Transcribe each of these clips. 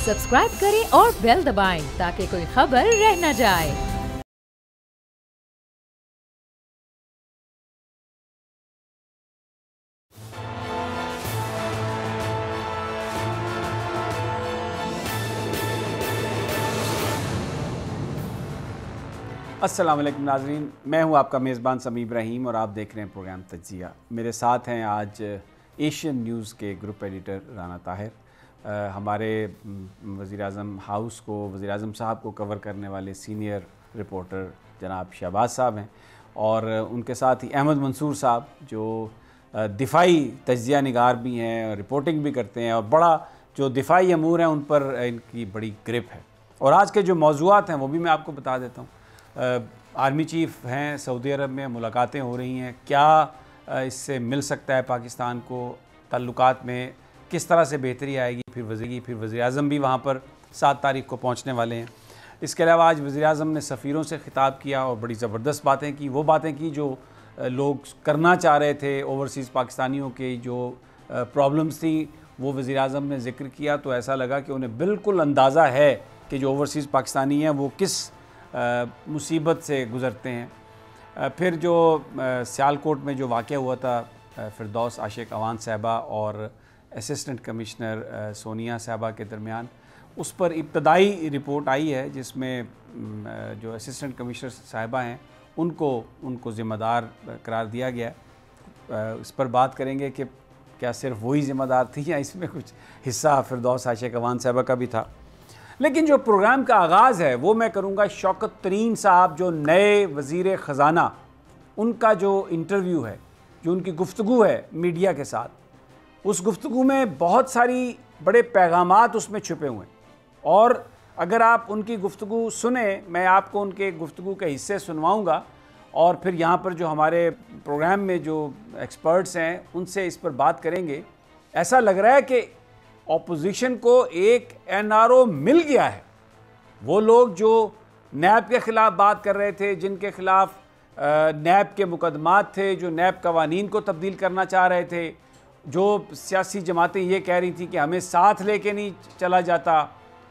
Subscribe करें और bell दबाएं ताकि कोई खबर रह न जाए। अस्सलाम वालेकुम नाज़रीन, मैं हूं आपका मेज़बान समी इब्राहिम और आप देख रहे हैं प्रोग्राम तज्ज़िया। मेरे साथ हैं आज एशियन न्यूज़ के ग्रुप एडिटर राना ताहिर, हमारे वज़ीर-ए-आज़म हाउस को, वज़ीर-ए-आज़म साहब को कवर करने वाले सीनियर रिपोर्टर जनाब शहबाज साहब हैं, और उनके साथ ही अहमद मंसूर साहब जो दिफाई तज्ज़िया निगार भी हैं, रिपोर्टिंग भी करते हैं और बड़ा जो दिफाई अमूर हैं उन पर इनकी बड़ी ग्रिप है। और आज के जो मौज़ूआत हैं वो भी मैं आपको बता देता हूँ। आर्मी चीफ़ हैं सऊदी अरब में, मुलाकातें हो रही हैं, क्या इससे मिल सकता है पाकिस्तान को, ताल्लुकात में किस तरह से बेहतरी आएगी, फिर वज़ीर-ए-आज़म भी वहाँ पर 7 तारीख को पहुँचने वाले हैं। इसके अलावा आज वज़ीर-ए-आज़म ने सफ़ीरों से ख़िताब किया और बड़ी ज़बरदस्त बातें की, वो बातें की जो लोग करना चाह रहे थे। ओवरसीज़ पाकिस्तानियों की जो प्रॉब्लम्स थी वो वज़ीर-ए-आज़म ने ज़िक्र किया, तो ऐसा लगा कि उन्हें बिल्कुल अंदाज़ा है कि जो ओवरसीज़ पाकिस्तानी हैं वो किस मुसीबत से गुज़रते हैं। फिर जो सियालकोट में जो वाक़या हुआ था फ़िरदौस आशिक अवान साहबा और असिस्टेंट कमिश्नर सोनिया साहबा के दरमियान, उस पर इब्तदाई रिपोर्ट आई है जिसमें जो असिस्टेंट कमिश्नर साहबा हैं उनको ज़िम्मेदार करार दिया गया। इस पर बात करेंगे कि क्या सिर्फ वही ज़िम्मेदार थी या इसमें कुछ हिस्सा फ़िरदौस आशिक अवान साहबा का भी था। लेकिन जो प्रोग्राम का आगाज़ है वो मैं करूँगा शौकत तरीन साहब जो नए वज़ीर ख़ज़ाना, उनका जो इंटरव्यू है, जो उनकी गुफ्तगू है मीडिया के साथ, उस गुफ्तगू में बहुत सारी बड़े पैगामात उसमें छुपे हुए हैं। और अगर आप उनकी गुफ्तगू सुने, मैं आपको उनके गुफ्तगू के हिस्से सुनवाऊँगा और फिर यहाँ पर जो हमारे प्रोग्राम में जो एक्सपर्ट्स हैं उनसे इस पर बात करेंगे। ऐसा लग रहा है कि ऑपोजिशन को एक एनआरओ मिल गया है। वो लोग जो नैब के ख़िलाफ़ बात कर रहे थे, जिनके ख़िलाफ़ नैब के मुकदमात थे, जो नैब कवानीन को तब्दील करना चाह रहे थे, जो सियासी जमातें ये कह रही थी कि हमें साथ लेके नहीं चला जाता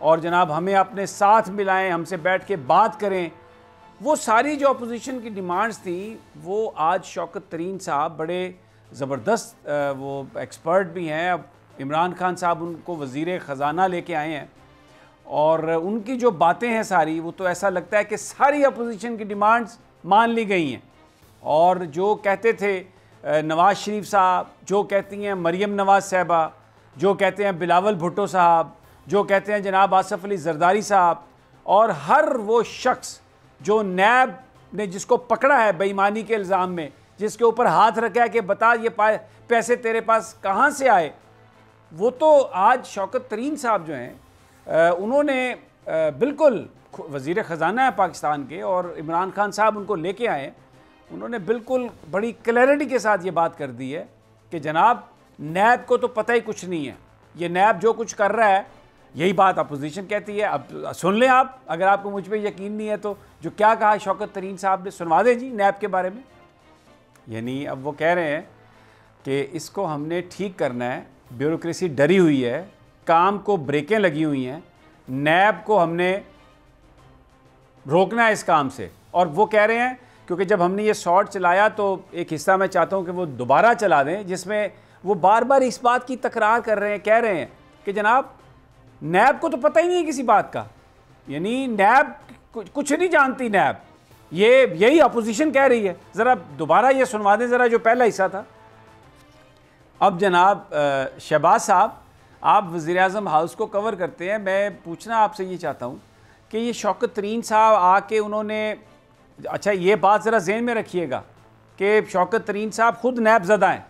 और जनाब हमें अपने साथ मिलाएं, हमसे बैठ के बात करें, वो सारी जो अपोजिशन की डिमांड्स थी वो आज शौकत तरीन साहब बड़े ज़बरदस्त वो एक्सपर्ट भी हैं। अब इमरान खान साहब उनको वज़ीर ख़ज़ाना लेके आए हैं और उनकी जो बातें हैं सारी, वो तो ऐसा लगता है कि सारी अपोजिशन की डिमांड्स मान ली गई हैं। और जो कहते थे नवाज़ शरीफ साहब, जो कहती हैं मरीम नवाज़ साहबा, जो कहते हैं बिलावल भुट्टो साहब, जो कहते हैं जनाब आसफ़ अली ज़रदारी साहब, और हर वो शख्स जो नैब ने जिसको पकड़ा है बेईमानी के इल्ज़ाम में, जिसके ऊपर हाथ रखा है कि बता ये पैसे तेरे पास कहाँ से आए, वो तो आज शौकत तरीन साहब जो हैं उन्होंने बिल्कुल वज़ीर ख़ज़ाना है पाकिस्तान के और इमरान खान साहब उनको लेके आए, उन्होंने बिल्कुल बड़ी क्लैरिटी के साथ ये बात कर दी है कि जनाब नैब को तो पता ही कुछ नहीं है, ये नैब जो कुछ कर रहा है यही बात अपोजिशन कहती है। अब सुन लें आप, अगर आपको मुझ पर यकीन नहीं है तो जो क्या कहा शौकत तरीन साहब ने, सुनवा दें जी नैब के बारे में। यानी अब वो कह रहे हैं कि इसको हमने ठीक करना है, ब्यूरोक्रेसी डरी हुई है, काम को ब्रेकें लगी हुई हैं, नैब को हमने रोकना है इस काम से। और वो कह रहे हैं क्योंकि जब हमने ये शॉट चलाया तो एक हिस्सा मैं चाहता हूँ कि वो दोबारा चला दें, जिसमें वो बार बार इस बात की तकरार कर रहे हैं, कह रहे हैं कि जनाब नैब को तो पता ही नहीं है किसी बात का, यानी नैब कुछ नहीं जानती नैब, यही अपोजिशन कह रही है। ज़रा दोबारा ये सुनवा दें ज़रा जो पहला हिस्सा था। अब जनाब शहबाज साहब, आप वज़ीर-ए-आज़म हाउस को कवर करते हैं, मैं पूछना आपसे ये चाहता हूँ कि ये शौकत तरीन साहब आके उन्होंने, अच्छा ये बात ज़रा ज़हन में रखिएगा कि शौकत तरीन साहब ख़ुद नैब ज़दा हैं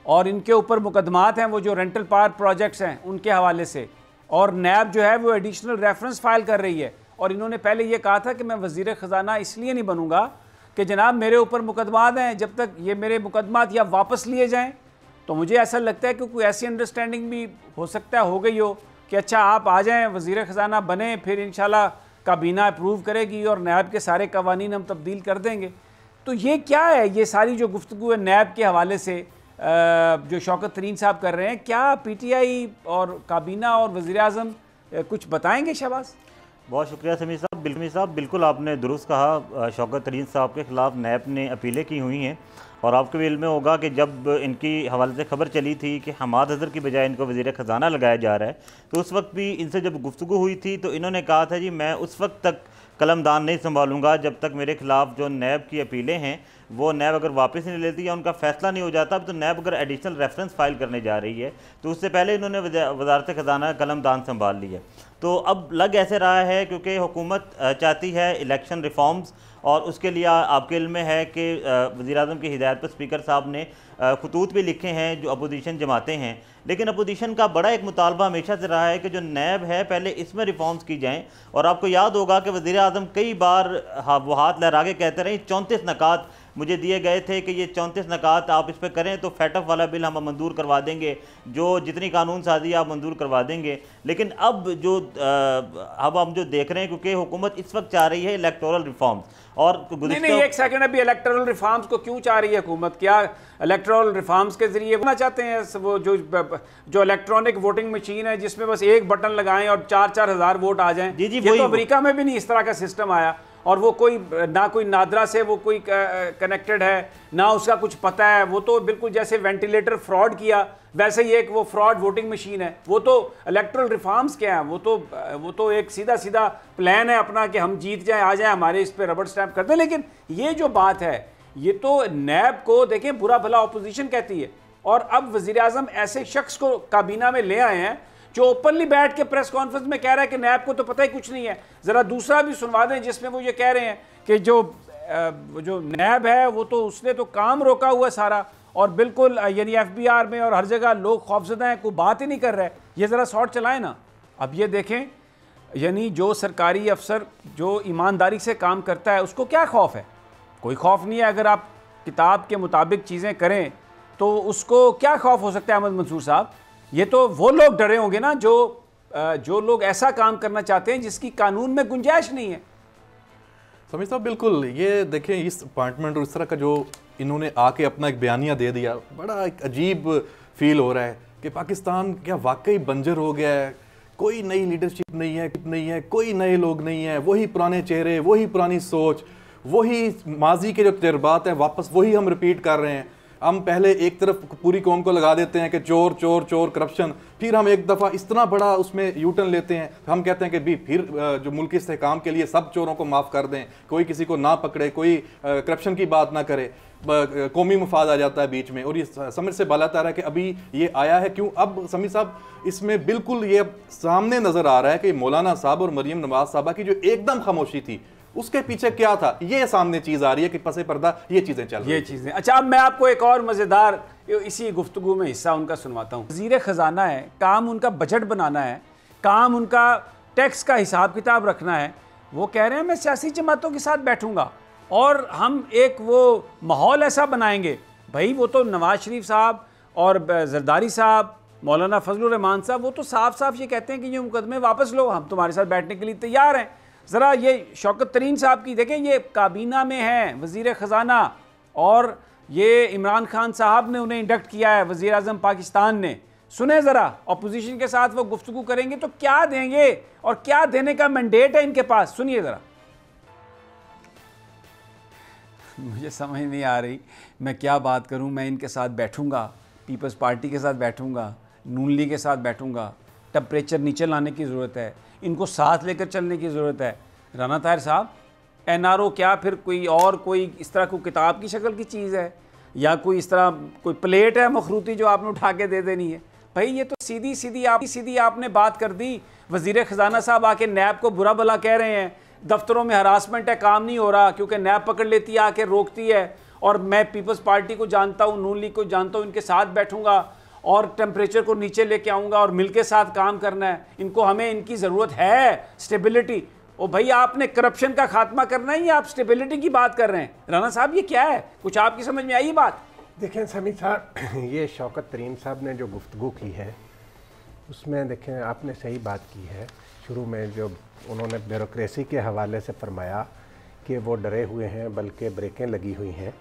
और इनके ऊपर मुकदमात हैं वो जो रेंटल पार्क प्रोजेक्ट्स हैं उनके हवाले से, और नैब जो है वो एडिशनल रेफरेंस फाइल कर रही है। और इन्होंने पहले ये कहा था कि मैं वज़ीर ख़ज़ाना इसलिए नहीं बनूँगा कि जनाब मेरे ऊपर मुकदमात हैं, जब तक ये मेरे मुकदमात या वापस लिए जाएँ। तो मुझे ऐसा लगता है कि कोई ऐसी अंडरस्टैंडिंग भी हो सकता है हो गई हो कि अच्छा आप आ जाएं, वज़ीर ख़ज़ाना बने, फिर इंशाल्लाह काबीना अप्रूव करेगी और नैब के सारे कवानीन हम तब्दील कर देंगे। तो ये क्या है, ये सारी जो गुफ्तगू है नैब के हवाले से जो शौकत तरीन साहब कर रहे हैं, क्या पीटीआई और काबीना और वज़ीर-ए-आज़म कुछ बताएंगे शहबाज? बहुत शुक्रिया समीर साहब, बिल्कुल आपने दुरुस्त कहा। शौकत तरीन साहब के ख़िलाफ़ नैब ने अपीलें की हुई हैं और आपको भी इल्म में होगा कि जब इनकी हवाले से खबर चली थी कि हमाद अज़हर की बजाय इनको वज़ीर ख़जाना लगाया जा रहा है, तो उस वक्त भी इनसे जब गुफ्तगू हुई थी तो इन्होंने कहा था जी मैं उस वक्त तक कलमदान नहीं संभालूंगा जब तक मेरे खिलाफ जो नैब की अपीलें हैं वो नैब अगर वापस नहीं लेती या उनका फ़ैसला नहीं हो जाता। तो नैब अगर एडिशनल रेफरेंस फाइल करने जा रही है तो उससे पहले इन्होंने वजारत ख़जाना कलमदान संभाल ली है। तो अब लग ऐसे रहा है क्योंकि हुकूमत चाहती है इलेक्शन रिफॉर्म्स, और उसके लिए आपके इल्म में है कि वज़ीर-ए-आज़म की हिदायत पर स्पीकर साहब ने खतूत भी लिखे हैं जो अपोजिशन जमातें हैं। लेकिन अपोजिशन का बड़ा एक मुतालबा हमेशा से रहा है कि जो नैब है पहले इसमें रिफॉर्म्स की जाएँ। और आपको याद होगा कि वज़ीर-ए-आज़म कई बार वो हाथ लहरा के कहते रहे 34 नकात मुझे दिए गए थे कि ये 34 नकात आप इस पर करें तो फैटफ वाला बिल हम मंजूर करवा देंगे, जो जितनी कानून साजी आप मंजूर करवा देंगे। लेकिन अब हम जो देख रहे हैं, क्योंकि हुकूमत इस वक्त चाह रही है इलेक्टोरल रिफॉर्म्स और नहीं एक सेकंड, अभी इलेक्टोरल रिफॉर्म्स को क्यों चाह रही है हुकूमत? क्या इलेक्टोरल रिफॉर्म्स के जरिए होना चाहते हैं वो जो इलेक्ट्रॉनिक वोटिंग मशीन है जिसमें बस एक बटन लगाएं और 4-4 हज़ार वोट आ जाएं? जी ये तो अमेरिका में भी नहीं इस तरह का सिस्टम आया, और वो कोई नादरा से वो कोई कनेक्टेड है ना उसका कुछ पता है। वो तो बिल्कुल जैसे वेंटिलेटर फ्रॉड किया वैसे ही एक वो फ्रॉड वोटिंग मशीन है। वो तो इलेक्टोरल रिफॉर्म्स क्या है, वो तो एक सीधा सीधा प्लान है अपना कि हम जीत जाएं, आ जाएं, हमारे इस पे रबड़ स्टैंप कर दें। लेकिन ये जो बात है ये तो नैब को देखें बुरा भला अपोजिशन कहती है, और अब वज़ीर-ए-आज़म ऐसे शख्स को काबीना में ले आए हैं जो ओपनली बैठ के प्रेस कॉन्फ्रेंस में कह रहा है कि नैब को तो पता ही कुछ नहीं है। ज़रा दूसरा भी सुनवा दें जिसमें वो ये कह रहे हैं कि जो नैब है वो तो उसने तो काम रोका हुआ सारा, और बिल्कुल यानी FBR में और हर जगह लोग खौफजदा हैं, कोई बात ही नहीं कर रहा है। ये ज़रा शॉर्ट चलाएं ना। अब ये देखें, यानी जो सरकारी अफसर जो ईमानदारी से काम करता है उसको क्या खौफ है? कोई खौफ नहीं है। अगर आप किताब के मुताबिक चीज़ें करें तो उसको क्या खौफ हो सकता है? अहमद मंसूर साहब, ये तो वो लोग डरे होंगे ना जो लोग ऐसा काम करना चाहते हैं जिसकी कानून में गुंजाइश नहीं है। समीर साहब बिल्कुल, ये देखें इस अपॉइंटमेंट और इस तरह का जो इन्होंने आके अपना एक बयानिया दे दिया, बड़ा एक अजीब फील हो रहा है कि पाकिस्तान क्या वाकई बंजर हो गया है। कोई नई लीडरशिप नहीं है, कोई नए लोग नहीं है, वही पुराने चेहरे, वही पुरानी सोच, वही माजी के जो तजर्बात हैं वापस वही हम रिपीट कर रहे हैं। हम पहले एक तरफ पूरी कौम को लगा देते हैं कि चोर चोर चोर करप्शन, फिर हम एक दफ़ा इस तरह बड़ा उसमें यूटर्न लेते हैं, हम कहते हैं कि भी फिर जो मुल्क के इस्तेहकाम के लिए सब चोरों को माफ़ कर दें, कोई किसी को ना पकड़े, कोई करप्शन की बात ना करे, कौमी मफाद आ जाता है बीच में। और ये समझ से बाला तारा है कि अभी ये आया है क्यों। अब समीर साहब इसमें बिल्कुल ये सामने नज़र आ रहा है कि मौलाना साहब और मरियम नवाज साहबा की जो एकदम खामोशी थी उसके पीछे क्या था, ये सामने चीज आ रही है कि पसे पर्दा ये चीजें चल रही हैं। ये चीजें अच्छा, अब मैं आपको एक और मजेदार इसी गुफ्तगू में हिस्सा उनका सुनवाता हूँ। वज़ीर ख़जाना है, काम उनका बजट बनाना है, काम उनका टैक्स का हिसाब किताब रखना है। वो कह रहे हैं मैं सियासी जमातों के साथ बैठूंगा और हम एक वो माहौल ऐसा बनाएंगे। भाई वो तो नवाज शरीफ साहब और जरदारी साहब, मौलाना फजलुर रहमान साहब, वो तो साफ साफ ये कहते हैं कि ये मुकदमे वापस लो, हम तुम्हारे साथ बैठने के लिए तैयार हैं। ज़रा ये शौकत तरीन साहब की देखें, ये काबीना में हैं वज़ीर ख़जाना, और ये इमरान खान साहब ने उन्हें इंडक्ट किया है वज़ीर आज़म पाकिस्तान ने। सुने ज़रा, अपोजिशन के साथ वो गुफ्तगू करेंगे तो क्या देंगे और क्या देने का मैंडेट है इनके पास, सुनिए ज़रा। मुझे समझ नहीं आ रही मैं क्या बात करूं। मैं इनके साथ बैठूंगा, पीपल्स पार्टी के साथ बैठूंगा, नून लीग के साथ बैठूंगा। टेम्परेचर नीचे लाने की ज़रूरत है, इनको साथ लेकर चलने की ज़रूरत है। राना ताहिर साहब, NRO क्या फिर कोई इस तरह कोई किताब की शक्ल की चीज़ है या कोई इस तरह कोई प्लेट है मखरूती जो आपने उठा के दे देनी है? भाई ये तो सीधी आपने बात कर दी। वज़ीर ख़जाना साहब आके नैब को बुरा भला कह रहे हैं, दफ्तरों में हरासमेंट है, काम नहीं हो रहा क्योंकि नैब पकड़ लेती है, आके रोकती है। और मैं पीपल्स पार्टी को जानता हूँ, नून लीग को जानता हूँ, इनके साथ बैठूंगा और टेम्परेचर को नीचे लेके आऊँगा और मिल के साथ काम करना है। इनको हमें इनकी ज़रूरत है स्टेबिलिटी। ओ भाई, आपने करप्शन का खात्मा करना है या आप स्टेबिलिटी की बात कर रहे हैं? राना साहब ये क्या है, कुछ आपकी समझ में आई बात? देखें समीर साहब, ये शौकत तरीन साहब ने जो गुफ्तगू की है उसमें देखें आपने सही बात की है। शुरू में जो उन्होंने ब्यूरोक्रेसी के हवाले से फरमाया कि वो डरे हुए हैं बल्कि ब्रेकें लगी हुई हैं,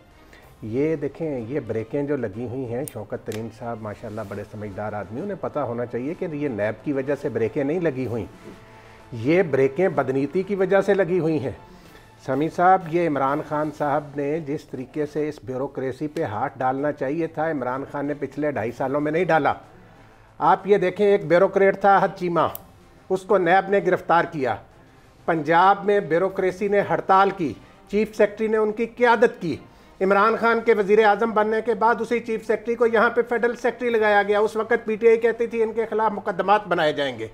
ये देखें, ये ब्रेकें जो लगी हुई हैं, शौकत तरीन साहब माशाल्लाह बड़े समझदार आदमी, उन्हें पता होना चाहिए कि ये नैब की वजह से ब्रेकें नहीं लगी हुई, ये ब्रेकें बदनीति की वजह से लगी हुई हैं। समी साहब, ये इमरान खान साहब ने जिस तरीके से इस ब्यूरोक्रेसी पे हाथ डालना चाहिए था, इमरान खान ने पिछले 2.5 सालों में नहीं डाला। आप ये देखें, एक ब्यूरोक्रेट था हद चीमा, उसको नैब ने गिरफ्तार किया। पंजाब में ब्यूरोक्रेसी ने हड़ताल की, चीफ सेक्रेटरी ने उनकी क़यादत की। इमरान खान के वज़ीर आज़म बनने के बाद उसी चीफ सेक्रेटरी को यहाँ पे फेडरल सेक्रेटरी लगाया गया। उस वक्त पीटीआई कहती थी इनके खिलाफ मुकदमात बनाए जाएंगे।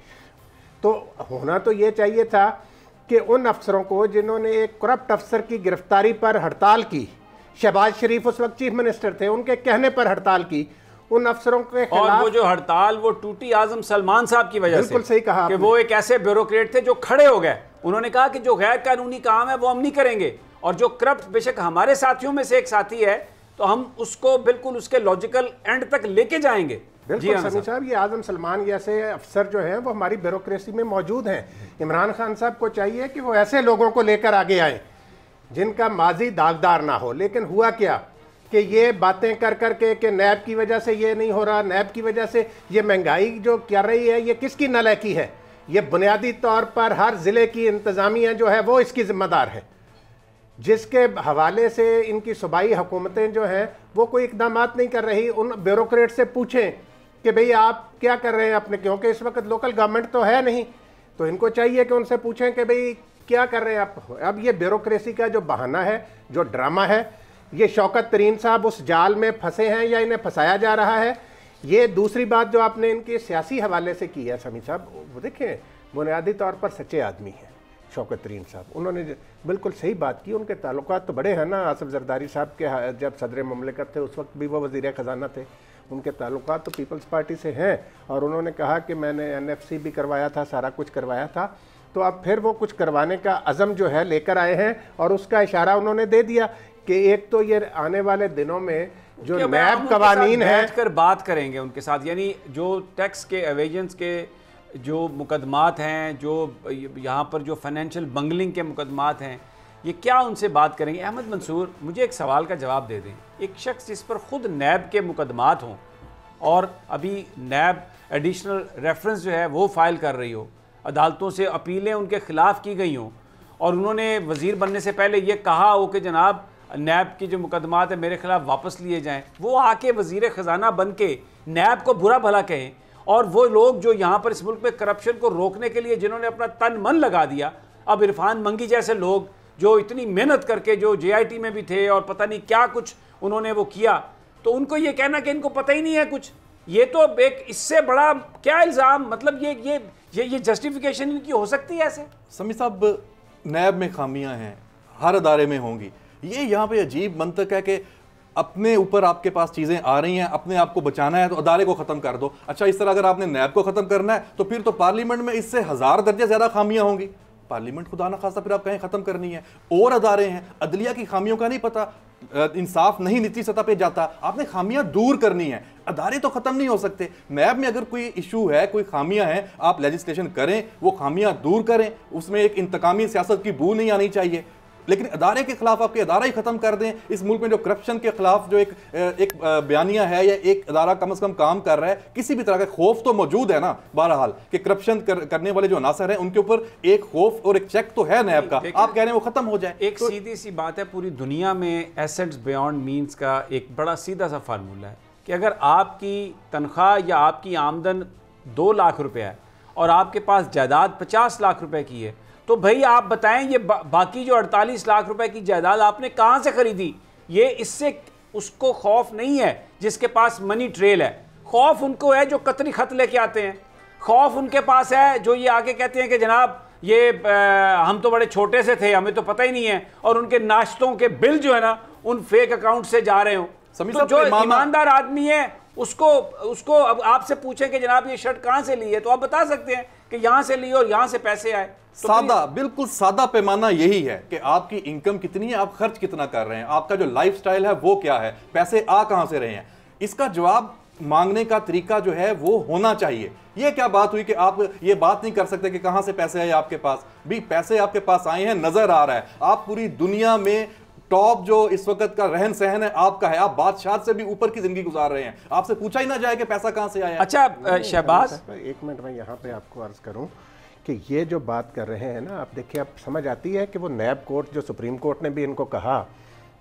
तो होना तो ये चाहिए था कि उन अफसरों को जिन्होंने एक करप्ट अफसर की गिरफ्तारी पर हड़ताल की, शहबाज शरीफ उस वक्त चीफ मिनिस्टर थे, उनके कहने पर हड़ताल की, उन अफसरों के खिलाफ। और वो जो हड़ताल वो टूटी आजम सलमान साहब की वजह से, बिल्कुल सही कहा कि वो एक ऐसे ब्यूरोक्रेट थे जो खड़े हो गए। उन्होंने कहा कि जो गैर कानूनी काम है वो हम नहीं करेंगे, और जो करप्ट बेशक हमारे साथियों में से एक साथी है तो हम उसको बिल्कुल उसके लॉजिकल एंड तक लेके जाएंगे। बिल्कुल समी साहब, ये आजम सलमान जैसे अफसर जो हैं वो हमारी ब्यूरोक्रेसी में मौजूद हैं। इमरान खान साहब को चाहिए कि वो ऐसे लोगों को लेकर आगे आए जिनका माजी दागदार ना हो। लेकिन हुआ क्या कि ये बातें कर कर के कि नैब की वजह से ये नहीं हो रहा, नैब की वजह से ये महंगाई जो कर रही है, ये किसकी नालायकी है? ये बुनियादी तौर पर हर ज़िले की इंतज़ामिया जो है वो इसकी ज़िम्मेदार है, जिसके हवाले से इनकी सूबाई हुकूमतें जो हैं वो कोई इकदाम नहीं कर रही। उन ब्यूरोक्रेट से पूछें कि भाई आप क्या कर रहे हैं अपने, क्योंकि इस वक्त लोकल गवर्नमेंट तो है नहीं, तो इनको चाहिए कि उनसे पूछें कि भाई क्या कर रहे हैं आप। अब ये ब्यूरोक्रेसी का जो बहाना है, जो ड्रामा है, ये शौकत तरीन साहब उस जाल में फंसे हैं या इन्हें फंसाया जा रहा है। ये दूसरी बात जो आपने इनके सियासी हवाले से की है समी साहब, वो देखें बुनियादी तौर पर सच्चे आदमी हैं शौकत तरीन साहब, उन्होंने बिल्कुल सही बात की। उनके ताल्लुकात तो बड़े हैं ना, आसिफ जरदारी साहब के जब सदर मुमलिकत थे उस वक्त भी वो वज़ीर ख़जाना थे, उनके ताल्लुकात तो पीपल्स पार्टी से हैं। और उन्होंने कहा कि मैंने NFC भी करवाया था, सारा कुछ करवाया था। तो अब फिर वो कुछ करवाने का अज़म जो है लेकर आए हैं, और उसका इशारा उन्होंने दे दिया कि एक तो ये आने वाले दिनों में जो नैब कवानीन है कर बात करेंगे उनके साथ, यानी जो टैक्स के एवेजेंस के जो मुकदमात हैं, जो यहाँ पर जो फाइनेंशियल बंगलिंग के मुकदमात हैं, ये क्या उनसे बात करेंगे? अहमद मंसूर, मुझे एक सवाल का जवाब दे दें। एक शख्स जिस पर ख़ुद नैब के मुकदमात हों और अभी नैब एडिशनल रेफरेंस जो है वो फ़ाइल कर रही हो, अदालतों से अपीलें उनके ख़िलाफ़ की गई हों, और उन्होंने वज़ीर बनने से पहले ये कहा हो कि जनाब नैब की जो मुकदमात है मेरे ख़िलाफ़ वापस लिए जाएँ, वो आके वज़ीर ख़जाना बन के नैब को बुरा भला कहें। और वो लोग जो यहाँ पर इस मुल्क में करप्शन को रोकने के लिए जिन्होंने अपना तन मन लगा दिया, अब इरफान मंगी जैसे लोग जो इतनी मेहनत करके जो JIT में भी थे और पता नहीं क्या कुछ उन्होंने वो किया, तो उनको ये कहना कि इनको पता ही नहीं है कुछ, ये तो एक इससे बड़ा क्या इल्ज़ाम, मतलब ये जस्टिफिकेशन इनकी हो सकती है ऐसे? समी साहब, नैब में खामियां हैं, हर अदारे में होंगी। ये यहाँ पे अजीब मंतक है कि अपने ऊपर आपके पास चीज़ें आ रही हैं, अपने आप को बचाना है तो अदारे को ख़त्म कर दो। अच्छा, इस तरह अगर आपने नैब को ख़त्म करना है तो फिर तो पार्लियामेंट में इससे 1000 दर्जे ज़्यादा खामियां होंगी। पार्लियामेंट खुदा ना खासा फिर आप कहें ख़त्म करनी है। और अदारे हैं, अदलिया की खामियों का नहीं पता, इंसाफ नहीं निचली सतह पे जाता, आपने खामियां दूर करनी है। अदारे तो ख़त्म नहीं हो सकते। नैब में अगर कोई इशू है, कोई खामियां हैं, आप लेजिस्लेशन करें, वो खामियां दूर करें, उसमें एक इंतकामी सियासत की बू नहीं आनी चाहिए। लेकिन अदारे के खिलाफ आपके अदारा ही खत्म कर दें। इस मुल्क में जो करप्शन के खिलाफ जो एक बयानिया है या एक अदारा कम से कम काम कर रहा है, किसी भी तरह का खौफ तो मौजूद है ना बहरहाल कि करप्शन करने वाले जो अनासर हैं उनके ऊपर एक खौफ और एक चेक तो है नैब का। आप कह रहे हैं वो खत्म हो जाए। एक तो सीधी सी बात है, पूरी दुनिया में एसेट्स बियॉन्ड मीन्स का एक बड़ा सीधा सा फार्मूला है कि अगर आपकी तनख्वाह या आपकी आमदन 2 लाख रुपए है और आपके पास जायदाद 50 लाख रुपए की है, तो भाई आप बताएं ये बाकी जो 48 लाख रुपए की जायदाद आपने कहाँ से खरीदी? ये इससे उसको खौफ नहीं है जिसके पास मनी ट्रेल है, खौफ उनको है जो कतरी खत लेके आते हैं, खौफ उनके पास है जो ये आके कहते हैं कि जनाब ये हम तो बड़े छोटे से थे, हमें तो पता ही नहीं है, और उनके नाश्तों के बिल जो है ना उन फेक अकाउंट से जा रहे हो। तो जो ईमानदार आदमी है उसको अब आपसे पूछें कि जनाब ये शर्ट कहाँ से ली है, तो आप बता सकते हैं कि यहाँ से ली और यहाँ से पैसे आए। तो सादा, बिल्कुल सादा पैमाना यही है कि आपकी इनकम कितनी है, आप खर्च कितना कर रहे हैं, आपका जो लाइफस्टाइल है वो क्या है, पैसे आ कहाँ से रहे हैं। इसका जवाब मांगने का तरीका जो है वो होना चाहिए। ये क्या बात हुई कि आप ये बात नहीं कर सकते कि कहाँ से पैसे आए आपके पास? भी पैसे आपके पास आए हैं, नजर आ रहा है। आप पूरी दुनिया में टॉप जो इस वक्त का रहन सहन है आपका है, आप बादशाह से भी ऊपर की जिंदगी गुजार रहे हैं, आपसे पूछा ही ना जाए कि पैसा कहां से आया। अच्छा शहबाज, एक मिनट में यहाँ पे आपको अर्ज करूं कि ये जो बात कर रहे हैं ना, आप देखिए, आप समझ आती है कि वो नैब कोर्ट, जो सुप्रीम कोर्ट ने भी इनको कहा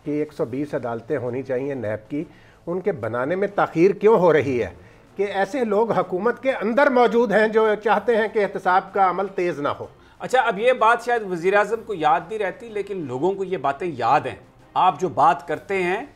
कि 120 अदालतें होनी चाहिए नैब की, उनके बनाने में ताख़ीर क्यों हो रही है कि ऐसे लोग हुकूमत के अंदर मौजूद हैं जो चाहते हैं कि एहतसाब का अमल तेज़ ना हो। अच्छा, अब ये बात शायद वज़ीर-ए-आज़म को याद नहीं रहती, लेकिन लोगों को ये बातें याद हैं। आप जो बात करते हैं,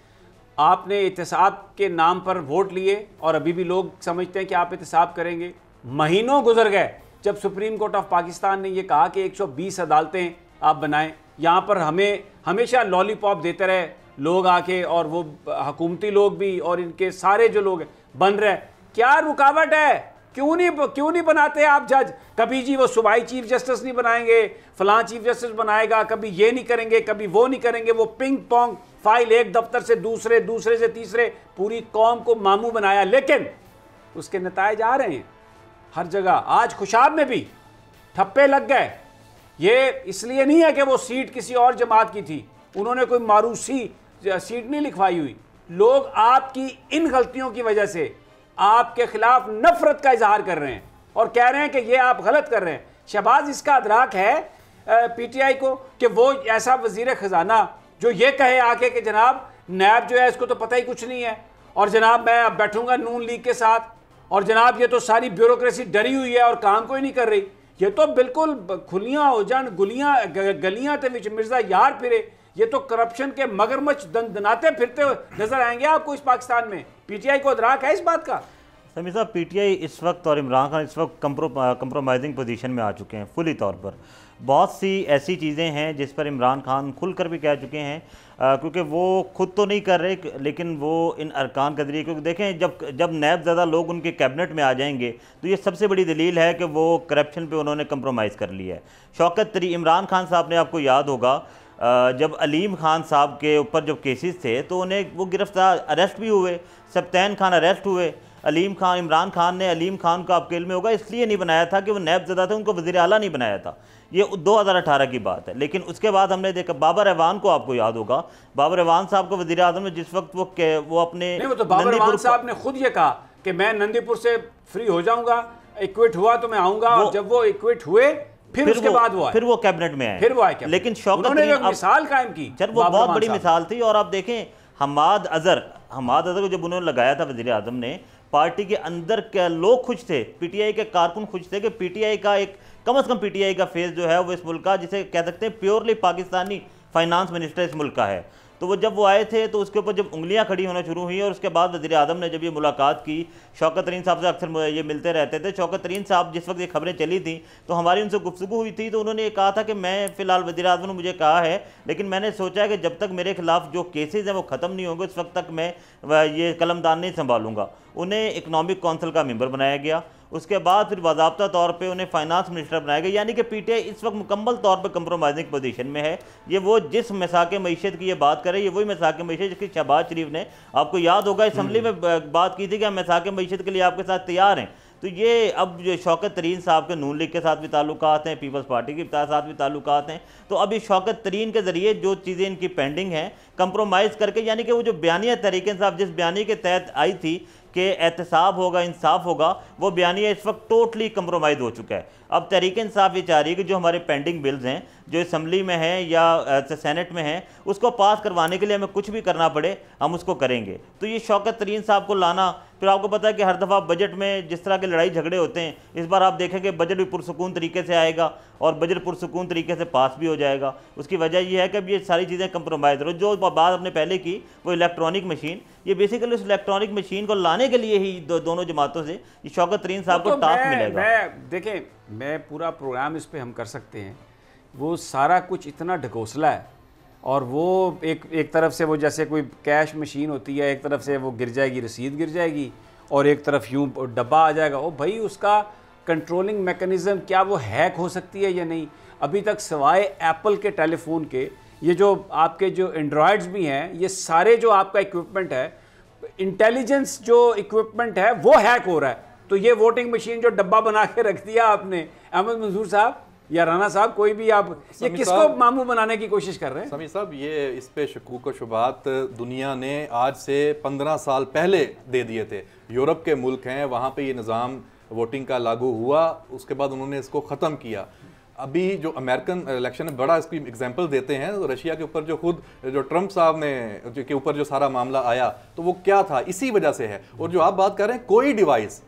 आपने एहतसाब के नाम पर वोट लिए और अभी भी लोग समझते हैं कि आप एहतसाब करेंगे। महीनों गुजर गए जब सुप्रीम कोर्ट ऑफ पाकिस्तान ने ये कहा कि 120 अदालतें आप बनाएं। यहाँ पर हमें हमेशा लॉलीपॉप देते रहे लोग आके, और वो हुकूमती लोग भी और इनके सारे जो लोग बन रहे। क्या रुकावट है? क्यों नहीं बनाते आप जज? कभी जी वो सूबाई चीफ जस्टिस नहीं बनाएंगे, फलां चीफ जस्टिस बनाएगा, कभी ये नहीं करेंगे, कभी वो नहीं करेंगे। वो पिंग पोंग फाइल एक दफ्तर से दूसरे, दूसरे से तीसरे, पूरी कौम को मामू बनाया, लेकिन उसके नतायज आ रहे हैं हर जगह। आज खुशाब में भी ठप्पे लग गए। ये इसलिए नहीं है कि वो सीट किसी और जमात की थी, उन्होंने कोई मारूसी सीट नहीं लिखवाई हुई। लोग आपकी इन गलतियों की वजह से आपके खिलाफ नफरत का इजहार कर रहे हैं और कह रहे हैं कि ये आप गलत कर रहे हैं। शहबाज, इसका अदराक है पीटीआई को कि वो ऐसा वजीर खजाना जो ये कहे आके कि जनाब नैब जो है इसको तो पता ही कुछ नहीं है, और जनाब मैं अब बैठूंगा नून लीग के साथ, और जनाब ये तो सारी ब्यूरोक्रेसी डरी हुई है और काम कोई नहीं कर रही। ये तो बिल्कुल खुलियां हो जान गुलियां गलियां ते विच मिर्जा यार फिरे। ये तो करप्शन के मगरमच्छ दनाते फिरते नजर आएंगे आपको इस पाकिस्तान में। पीटीआई को अदराक है इस बात का? समीर साहब, पीटीआई इस वक्त और इमरान खान इस वक्त कंप्रोमाइजिंग पोजीशन में आ चुके हैं फुली तौर पर। बहुत सी ऐसी चीज़ें हैं जिस पर इमरान खान खुलकर भी कह चुके हैं, क्योंकि वो खुद तो नहीं कर रहे, लेकिन वो इन अरकान के जरिए, क्योंकि देखें जब नैब ज़्यादा लोग उनके कैबिनेट में आ जाएंगे तो ये सबसे बड़ी दलील है कि वो करप्शन पे उन्होंने कंप्रोमाइज़ कर लिया है। इमरान खान साहब ने, आपको याद होगा, जब अलीम खान साहब के ऊपर जब केसेस थे तो उन्हें वो गिरफ्तार, अरेस्ट भी हुए। सप्तान खान अरेस्ट हुए। इमरान खान ने अलीम खान को, आपके इल्म में होगा, इसलिए नहीं बनाया था कि वो नैब ज़दा थे, उनको वज़ीर आला नहीं बनाया था। ये 2018 की बात है। लेकिन उसके बाद हमने देखा बाबर एवान को, आपको याद होगा, बाबर एवान साहब को वज़ीर आज़म ने जिस वक्त वो अपने तो बाबर एवान साहब ने खुद ये कहा कि मैं नंदीपुर से फ्री हो जाऊंगा, इक्विट हुआ तो मैं आऊंगा, और जब वो इक्विट हुए फिर उसके बाद वो कैबिनेट में आए, फिर वो आए। लेकिन शौकत मिसाल कायम की, सर वो बहुत बड़ी मिसाल थी। और आप देखें हमाद अजहर को जब उन्होंने लगाया था वज़ीर आज़म ने, पार्टी के अंदर क्या लोग खुश थे, पीटीआई के कारकुन खुश थे कि पीटीआई का एक, कम अज़ कम पीटीआई का फेस जो है वो इस मुल्क का, जिसे कह सकते हैं प्योरली पाकिस्तानी फाइनेंस मिनिस्टर इस मुल्क का है। तो वो जब वो आए थे तो उसके ऊपर जब उंगलियां खड़ी होना शुरू हुई, और उसके बाद वज़ीर आज़म ने जब ये मुलाकात की, शौकत तरीन साहब से अक्सर ये मिलते रहते थे। शौकत तरीन साहब जिस वक्त ये खबरें चली थी तो हमारी उनसे गुफ्तगू हुई थी, तो उन्होंने ये कहा था कि मैं फ़िलहाल वज़ीर आज़म ने मुझे कहा है, लेकिन मैंने सोचा है कि जब तक मेरे खिलाफ जो केसेज हैं वो ख़त्म नहीं होंगे उस वक्त तक मैं ये कलमदान नहीं संभालूंगा। उन्हें इकनॉमिक काउंसिल का मेंबर बनाया गया। उसके बाद फिर बाज़ाब्ता तौर पे उन्हें फाइनेंस मिनिस्टर बनाया गया। यानी कि पीटीआई इस वक्त मुकम्मल तौर पे कंप्रोमाइजिंग पोजीशन में है। ये वो जिस मसाके मईशत की ये बात करे, ये वही मसाके मईशत जिसकी शहबाज शरीफ ने, आपको याद होगा, असम्बली में बात की थी कि हम मसाके मईशत के लिए आपके साथ तैयार हैं। तो ये अब जो शौकत तरीन साहब के नून लीग के साथ भी ताल्लुकात हैं, पीपल्स पार्टी के साथ भी ताल्लुकात हैं, तो अब इस शौकत तरीन के ज़रिए जो चीज़ें इनकी पेंडिंग हैं कंप्रोमाइज़ करके, यानी कि वो जो बयानिया तहरीक इंसाफ जिस बयानी के तहत आई थी कि एहतसाब होगा, इंसाफ होगा, वो बयानिया इस वक्त टोटली कंप्रोमाइज़ हो चुका है। अब तहरीक इंसाफ ये चाह रही है कि जो हमारे पेंडिंग बिल्स हैं, जो असम्बली में हैं या सेनेट में हैं, उसको पास करवाने के लिए हमें कुछ भी करना पड़े हम उसको करेंगे। तो ये शौकत तरीन साहब को लाना, फिर आपको पता है कि हर दफ़ा बजट में जिस तरह के लड़ाई झगड़े होते हैं, इस बार आप देखेंगे बजट भी पुरसुकून तरीके से आएगा और बजट पुरसुकून तरीके से पास भी हो जाएगा। उसकी वजह यह है कि अब ये सारी चीज़ें कंप्रोमाइज़ हो। जो बात आपने पहले की वो इलेक्ट्रॉनिक मशीन, ये बेसिकली उस इलेक्ट्रॉनिक मशीन को लाने के लिए ही दोनों जमातों से ये शौकत तरीन साहब को टास्क मिलेगा। देखें, मैं पूरा प्रोग्राम इस पर हम कर सकते हैं, वो सारा कुछ इतना ढकोसला है, और वो एक तरफ से वो जैसे कोई कैश मशीन होती है, एक तरफ से वो गिर जाएगी, रसीद गिर जाएगी, और एक तरफ यूँ डब्बा आ जाएगा। ओ भाई, उसका कंट्रोलिंग मैकेनिज़्म क्या वो हैक हो सकती है या नहीं? अभी तक सिवाय एप्पल के टेलीफोन के, ये जो आपके जो एंड्रॉयड्स भी हैं, ये सारे जो आपका इक्विपमेंट है, इंटेलिजेंस जो इक्विपमेंट है वो हैक हो रहा है। तो ये वोटिंग मशीन जो डब्बा बना के रख दिया आपने, अहमद मंजूर साहब, या राना साहब कोई भी आप ये किसको मामू बनाने की कोशिश कर रहे हैं? समीर साहब, ये इस पे शकूक व शुबात दुनिया ने आज से 15 साल पहले दे दिए थे। यूरोप के मुल्क हैं, वहाँ पे ये निज़ाम वोटिंग का लागू हुआ, उसके बाद उन्होंने इसको ख़त्म किया। अभी जो अमेरिकन इलेक्शन है, बड़ा इसकी एग्जांपल देते हैं, तो रशिया के ऊपर जो ट्रंप साहब ने के ऊपर जो सारा मामला आया, तो वो क्या था, इसी वजह से है। और जो आप बात कर रहे हैं, कोई डिवाइस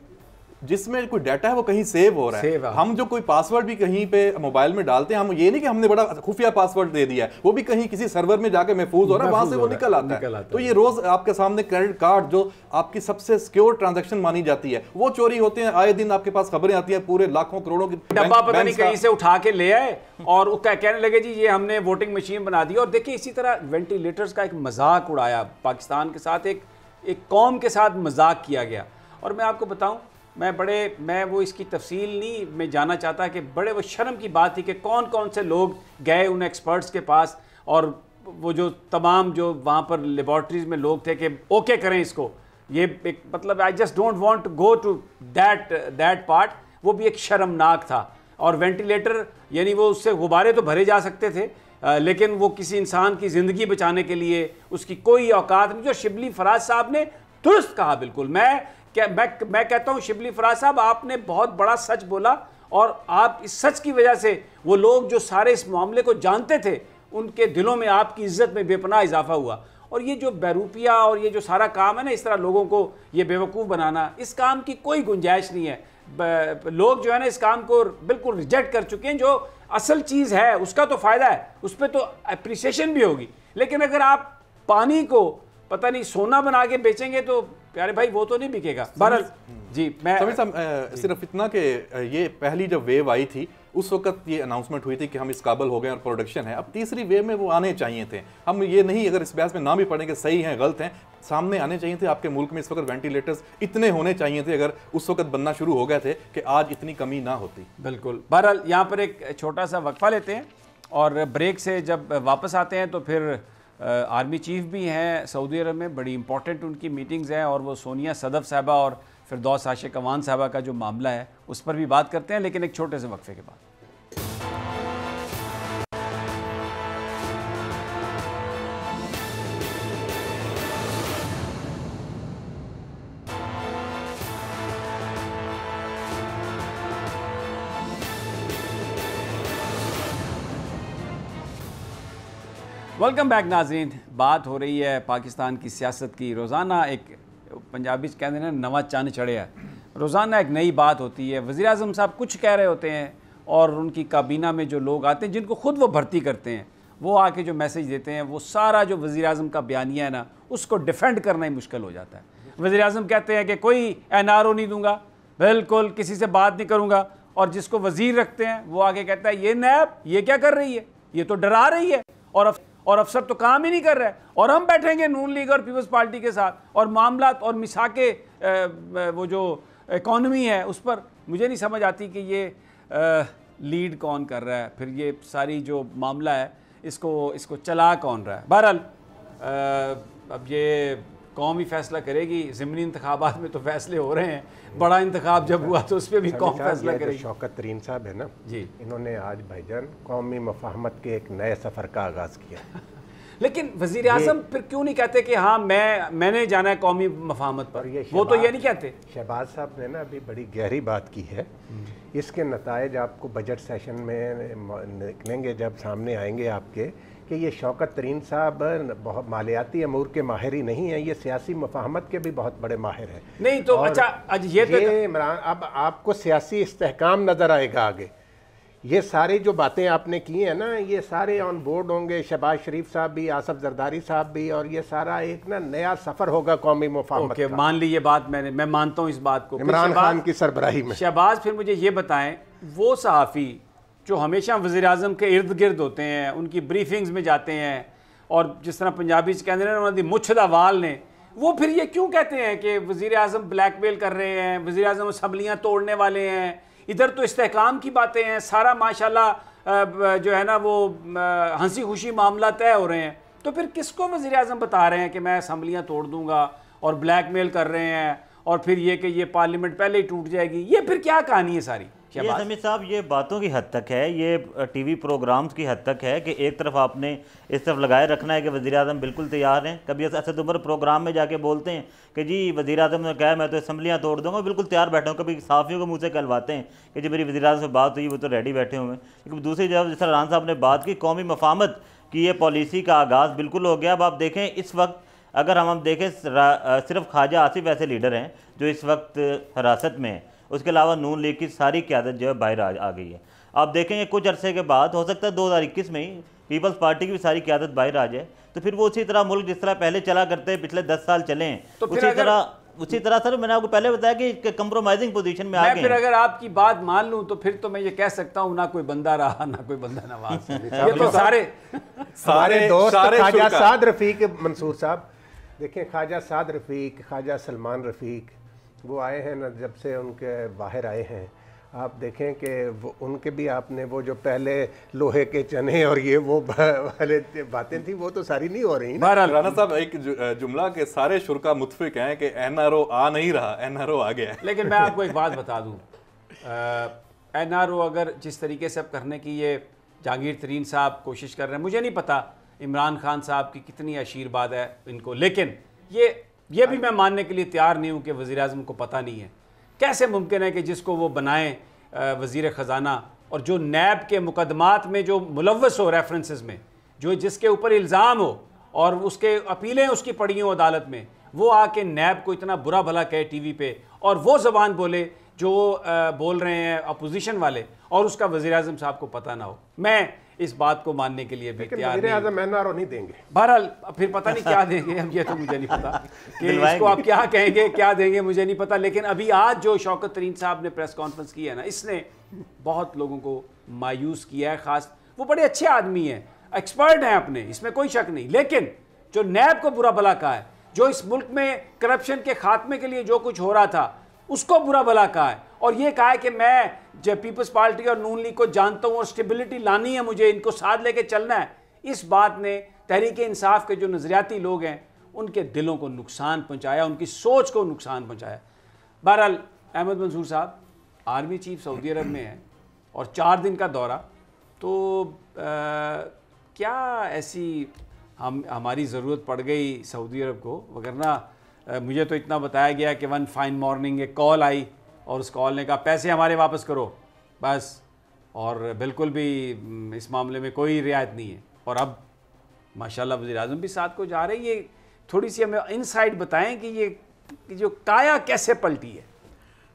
जिसमें कोई डाटा है वो कहीं सेव हो रहा है, हम जो कोई पासवर्ड भी कहीं पे मोबाइल में डालते हैं, हम ये नहीं कि हमने बड़ा खुफिया पासवर्ड दे दिया है, वो भी कहीं किसी सर्वर में जाके महफूज हो रहा है, वहां से वो निकल आता है। तो ये रोज आपके सामने क्रेडिट कार्ड जो आपकी सबसे सिक्योर ट्रांजैक्शन मानी जाती है, वो चोरी होते हैं। आए दिन आपके पास खबरें आती हैं, पूरे लाखों करोड़ों की डब्बा पता नहीं कहीं से उठा के ले आए और कहने लगे जी ये हमने वोटिंग मशीन बना दी। और देखिए इसी तरह वेंटिलेटर्स का एक मजाक उड़ाया पाकिस्तान के साथ, एक कौम के साथ मजाक किया गया। और मैं आपको बताऊं, मैं वो इसकी तफसील नहीं मैं जानना चाहता कि बड़े वो शर्म की बात थी कि कौन कौन से लोग गए उन एक्सपर्ट्स के पास, और वो जो तमाम जो वहाँ पर लेबॉर्ट्रीज में लोग थे कि ओके करें इसको। ये एक मतलब I just don't want to go to that part. वो भी एक शर्मनाक था। और वेंटिलेटर यानी वो उससे गुब्बारे तो भरे जा सकते थे, लेकिन वो किसी इंसान की ज़िंदगी बचाने के लिए उसकी कोई औकात नहीं। जो शिबली फराज साहब ने दुरुस्त कहा, बिल्कुल मैं कहता हूँ शिबली फराज साहब आपने बहुत बड़ा सच बोला, और आप इस सच की वजह से वो लोग जो सारे इस मामले को जानते थे उनके दिलों में आपकी इज्जत में बेपनाह इजाफा हुआ। और ये जो बैरूपिया और ये जो सारा काम है ना, इस तरह लोगों को ये बेवकूफ़ बनाना, इस काम की कोई गुंजाइश नहीं है। लोग जो है ना इस काम को बिल्कुल रिजेक्ट कर चुके हैं। जो असल चीज़ है उसका तो फ़ायदा है, उस पर तो अप्रिसिएशन भी होगी, लेकिन अगर आप पानी को पता नहीं सोना बना के बेचेंगे तो प्यारे भाई वो तो नहीं बिकेगा। बहरहाल जी, मैं सिर्फ इतना कि ये पहली जब वेव आई थी उस वक्त ये अनाउंसमेंट हुई थी कि हम इस काबिल हो गए और प्रोडक्शन है। अब तीसरी वेव में वो आने चाहिए थे। हम ये नहीं, अगर इस बहस में ना भी पढ़ेंगे सही हैं गलत हैं, सामने आने चाहिए थे। आपके मुल्क में इस वक्त वेंटिलेटर्स इतने होने चाहिए थे, अगर उस वक्त बनना शुरू हो गए थे, कि आज इतनी कमी ना होती। बिल्कुल। बहरहाल यहाँ पर एक छोटा सा वक्फा लेते हैं और ब्रेक से जब वापस आते हैं तो फिर आर्मी चीफ भी हैं सऊदी अरब में, बड़ी इंपॉर्टेंट उनकी मीटिंग्स हैं, और वो सोनिया सदफ साहबा और फिरदौस आशिक अवान साहबा का जो मामला है उस पर भी बात करते हैं, लेकिन एक छोटे से वक्फे के बाद। वेलकम बैक नाज़रीन। बात हो रही है पाकिस्तान की सियासत की। रोज़ाना एक पंजाबी कहते हैं नवा चंद चढ़े है, रोज़ाना एक नई बात होती है। वज़ीर आज़म साहब कुछ कह रहे होते हैं और उनकी काबीना में जो लोग आते हैं जिनको खुद वो भर्ती करते हैं, वो आके जो मैसेज देते हैं, वो सारा जो वज़ीर आज़म का बयानिया है ना, उसको डिफेंड करना ही मुश्किल हो जाता है। वज़ीर आज़म कहते हैं कि कोई NRO नहीं दूंगा, बिल्कुल किसी से बात नहीं करूँगा, और जिसको वज़ीर रखते हैं वो आके कहता है ये नैब ये क्या कर रही है, ये तो डरा रही है, और अफसर तो काम ही नहीं कर रहा है, और हम बैठेंगे नून लीग और पीपल्स पार्टी के साथ, और मामला और मिसाके वो जो इकॉनमी है उस पर मुझे नहीं समझ आती कि ये लीड कौन कर रहा है, फिर ये सारी जो मामला है इसको चला कौन रहा है। बहरहाल अब ये कौम ही फैसला करेगी। ज़िमनी इंतखाबात में तो फैसले हो रहे हैं, बड़ा इंतखाब जब हुआ तो उस पर भी कौम फैसला करेगी। शौकत तरीन साहब है ना जी, इन्होंने आज भाईजान कौमी मफाहमत के एक नए सफ़र का आगाज़ किया। लेकिन वज़ीर आज़म फिर क्यों नहीं कहते कि हाँ मैंने जाना है कौमी मफाहमत पर, वो तो ये नहीं कहते। शहबाज साहब ने ना अभी बड़ी गहरी बात की है। इसके नतायज आपको बजट सेशन में निकलेंगे, जब सामने आएंगे आपके, कि ये शौकत तरीन साहब बहुत मालियाती अमूर के माहिर ही नहीं है, ये सियासी मफाहमत के भी बहुत बड़े माहिर हैं। नहीं तो अच्छा, आज ये इमरान, अब आपको सियासी इस्तेहकाम नज़र आएगा आगे। ये सारी जो बातें आपने की हैं ना, ये सारे ऑन बोर्ड होंगे, शहबाज शरीफ साहब भी, आसफ जरदारी साहब भी, और ये सारा एक ना नया सफ़र होगा कौमी मुफाहमत का। मान ली ये बात, मैं मानता हूँ इस बात को, इमरान खान की सरबराही में। शहबाज फिर मुझे ये बताएं, वो सहाफ़ी जो हमेशा वज़ीर आज़म के इर्द गिर्द होते हैं, उनकी ब्रीफिंग्स में जाते हैं, और जिस तरह पंजाबी से कहते हैं उन्होंने मुच्छदा वाल ने, वो फिर ये क्यों कहते हैं कि वज़ीर आज़म ब्लैकमेल कर रहे हैं, वज़ीर आज़म असम्बलियाँ तोड़ने वाले हैं, इधर तो इस्तेहकाम की बातें हैं, सारा माशाल्लाह जो है ना वो हंसी खुशी मामला तय हो रहे हैं, तो फिर किसको वज़ीर आज़म बता रहे हैं कि मैं असम्बलियाँ तोड़ दूँगा और ब्लैकमेल कर रहे हैं, और फिर ये कि ये पार्लियामेंट पहले ही टूट जाएगी, ये फिर क्या कहानी है सारी? ये समीर साहब ये बातों की हद तक है, ये टीवी प्रोग्राम्स की हद तक है कि एक तरफ आपने इस तरफ लगाए रखना है कि वज़ीर-ए-आज़म बिल्कुल तैयार हैं। कभी असद उमर प्रोग्राम में जाके बोलते हैं कि जी वज़ीर-ए-आज़म ने कहा मैं तो असम्बलियाँ तोड़ दूँगा, बिल्कुल तैयार बैठे हूँ। कभी सहाफ़ियों को मुँह से कहलवाते हैं कि जी मेरी वज़ीर-ए-आज़म से बात हुई, वो तो रेडी बैठे हुए हैं। लेकिन दूसरी जगह जिस तरह राना साहब ने बात की, कौमी मफाहमत की ये पॉलिसी का आगाज़ बिल्कुल हो गया। अब आप देखें इस वक्त अगर हम देखें सिर्फ ख्वाजा आसिफ ऐसे लीडर हैं जो इस वक्त हिरासत में हैं, उसके अलावा नून लीग की सारी क़यादत जो है बाहर आ गई है। आप देखेंगे कुछ अरसे के बाद हो सकता है 2021 में ही पीपल्स पार्टी की भी सारी क़यादत बाहर आ जाए, तो फिर वो उसी तरह मुल्क जिस तरह पहले चला करते हैं, पिछले 10 साल चले हैं, तो उसी तरह सर मैंने आपको पहले बताया कि कंप्रोमाइजिंग पोजीशन में आ गए। फिर अगर आपकी बात मान लूं तो फिर तो मैं ये कह सकता हूं ना कोई बंदा रहा ना कोई बंदा नवाज। ये तो सारे दोस्त ख्वाजा साद रफीक मंसूर साहब, देखें ख्वाजा साद रफीक, ख्वाजा सलमान रफीक, वो आए हैं ना जब से उनके बाहर आए हैं, आप देखें कि वो उनके भी आपने वो जो पहले लोहे के चने और ये वो वाले बातें थी वो तो सारी नहीं हो रही ना। राना साहब एक जुमला के सारे शुरा मुतफिक हैं कि एनआरओ आ नहीं रहा, एनआरओ आ गया है। लेकिन मैं आपको एक बात बता दूं, एनआरओ अगर जिस तरीके से अब करने की ये जहांगीर तरीन साहब कोशिश कर रहे हैं, मुझे नहीं पता इमरान खान साहब की कितनी आशीर्वाद है इनको, लेकिन ये भी मैं मानने के लिए तैयार नहीं हूँ कि वज़ीर-ए-आज़म को पता नहीं है। कैसे मुमकिन है कि जिसको वो बनाएं वज़ीर ख़जाना और जो नैब के मुकदमात में जो मुलव्वस हो रेफरेंसेस में, जो जिसके ऊपर इल्ज़ाम हो और उसके अपीलें उसकी पड़ी हों अदालत में, वो आके नैब को इतना बुरा भला कहे टीवी पे और वो ज़बान बोले जो बोल रहे हैं अपोजिशन वाले और उसका वज़ीर-ए-आज़म साहब को पता ना हो। मैं इस बात को मानने के लिए भी तैयार नहीं देंगे। बहरहाल फिर पता नहीं क्या देंगे, अब ये तो मुझे नहीं पता कि इसको आप क्या कहेंगे, क्या देंगे मुझे नहीं पता। लेकिन अभी आज जो शौकत तरीन साहब ने प्रेस कॉन्फ्रेंस की है ना, इसने बहुत लोगों को मायूस किया है। ख़ास वो बड़े अच्छे आदमी हैं, एक्सपर्ट हैं अपने, इसमें कोई शक नहीं, लेकिन जो नैब को बुरा भला कहा है, जो इस मुल्क में करप्शन के खात्मे के लिए जो कुछ हो रहा था उसको बुरा भला कहा है, और ये कहा है कि मैं जब पीपल्स पार्टी और नून लीग को जानता हूँ और स्टेबिलिटी लानी है, मुझे इनको साथ लेके चलना है। इस बात ने तहरीक इंसाफ के जो नज़रियाती लोग हैं उनके दिलों को नुकसान पहुँचाया, उनकी सोच को नुकसान पहुँचाया। बहरहाल अहमद मंसूर साहब आर्मी चीफ सऊदी अरब में है और 4 दिन का दौरा, तो क्या ऐसी हमारी ज़रूरत पड़ गई सऊदी अरब को? वगरना मुझे तो इतना बताया गया कि वन फाइन मॉर्निंग एक कॉल आई और उस कॉल ने कहा पैसे हमारे वापस करो बस, और बिल्कुल भी इस मामले में कोई रियायत नहीं है। और अब माशाल्लाह वज़ीर-ए-आज़म भी साथ को जा रहे हैं। ये थोड़ी सी हमें इनसाइड बताएं कि ये जो काया कैसे पलटी है।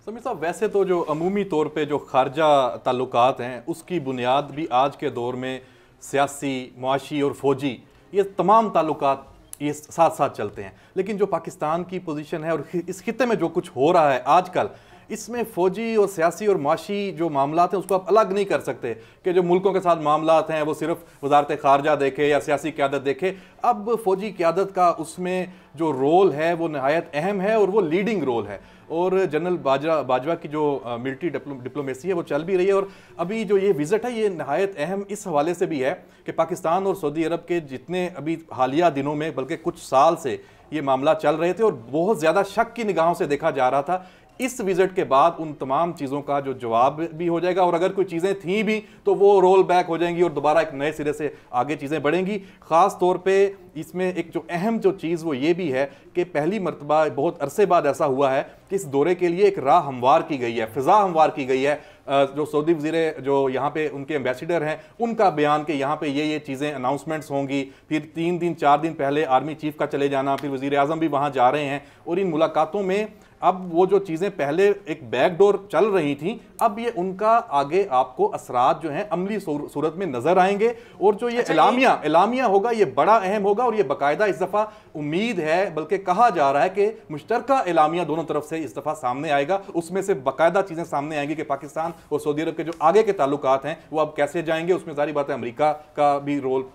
समीर साहब वैसे तो जो अमूमी तौर पे जो खारजा ताल्लुकात हैं उसकी बुनियाद भी आज के दौर में सियासी, मुआशी और फ़ौजी ये तमाम ताल्लुकात ये साथ साथ चलते हैं। लेकिन जो पाकिस्तान की पोजीशन है और इस खित्ते में जो कुछ हो रहा है आजकल, इसमें फ़ौजी और सियासी और माशी जो मामलात हैं उसको आप अलग नहीं कर सकते कि जो मुल्कों के साथ मामलात हैं वो सिर्फ वजारत ख़ारजा देखे या सियासी क़यादत देखे। अब फ़ौजी क़यादत का उसमें जो रोल है वो नहायत अहम है और वो लीडिंग रोल है। और जनरल बाजवा की जो मिलिट्री डिप्लोमेसी है वो चल भी रही है। और अभी जो ये विज़िट है ये नहायत अहम इस हवाले से भी है कि पाकिस्तान और सऊदी अरब के जितने अभी हालिया दिनों में बल्कि कुछ साल से ये मामला चल रहे थे और बहुत ज़्यादा शक की निगाहों से देखा जा रहा था, इस विजिट के बाद उन तमाम चीज़ों का जो जवाब भी हो जाएगा और अगर कोई चीज़ें थी भी तो वो रोल बैक हो जाएंगी और दोबारा एक नए सिरे से आगे चीज़ें बढ़ेंगी। ख़ास तौर पे इसमें एक जो अहम जो चीज़ वो ये भी है कि पहली मरतबा बहुत अरसे बाद ऐसा हुआ है कि इस दौरे के लिए एक राह हमवार की गई है, फ़िज़ा हमवार की गई है। जो सऊदी वज़ीर जो यहाँ पे उनके एम्बेसडर हैं उनका बयान कि यहाँ पे ये चीज़ें अनाउंसमेंट्स होंगी, फिर 3 दिन 4 दिन पहले आर्मी चीफ का चले जाना, फिर वज़ीर आज़म भी वहाँ जा रहे हैं। और इन मुलाकातों में अब वो जो चीज़ें पहले एक बैकडोर चल रही थी अब ये उनका आगे आपको असरात जो हैं अमली सूरत में नजर आएंगे। और जो ये एलामिया होगा ये बड़ा अहम होगा और ये बाकायदा इस दफ़ा उम्मीद है बल्कि कहा जा रहा है कि मुश्तरका एलामिया दोनों तरफ से इस दफ़ा सामने आएगा। उसमें से बाकायदा चीज़ें सामने आएंगी कि पाकिस्तान और सऊदी अरब के जो आगे के ताल्लुकात हैं वो अब कैसे जाएंगे। उसमें सारी बात है अमरीका का भी रोल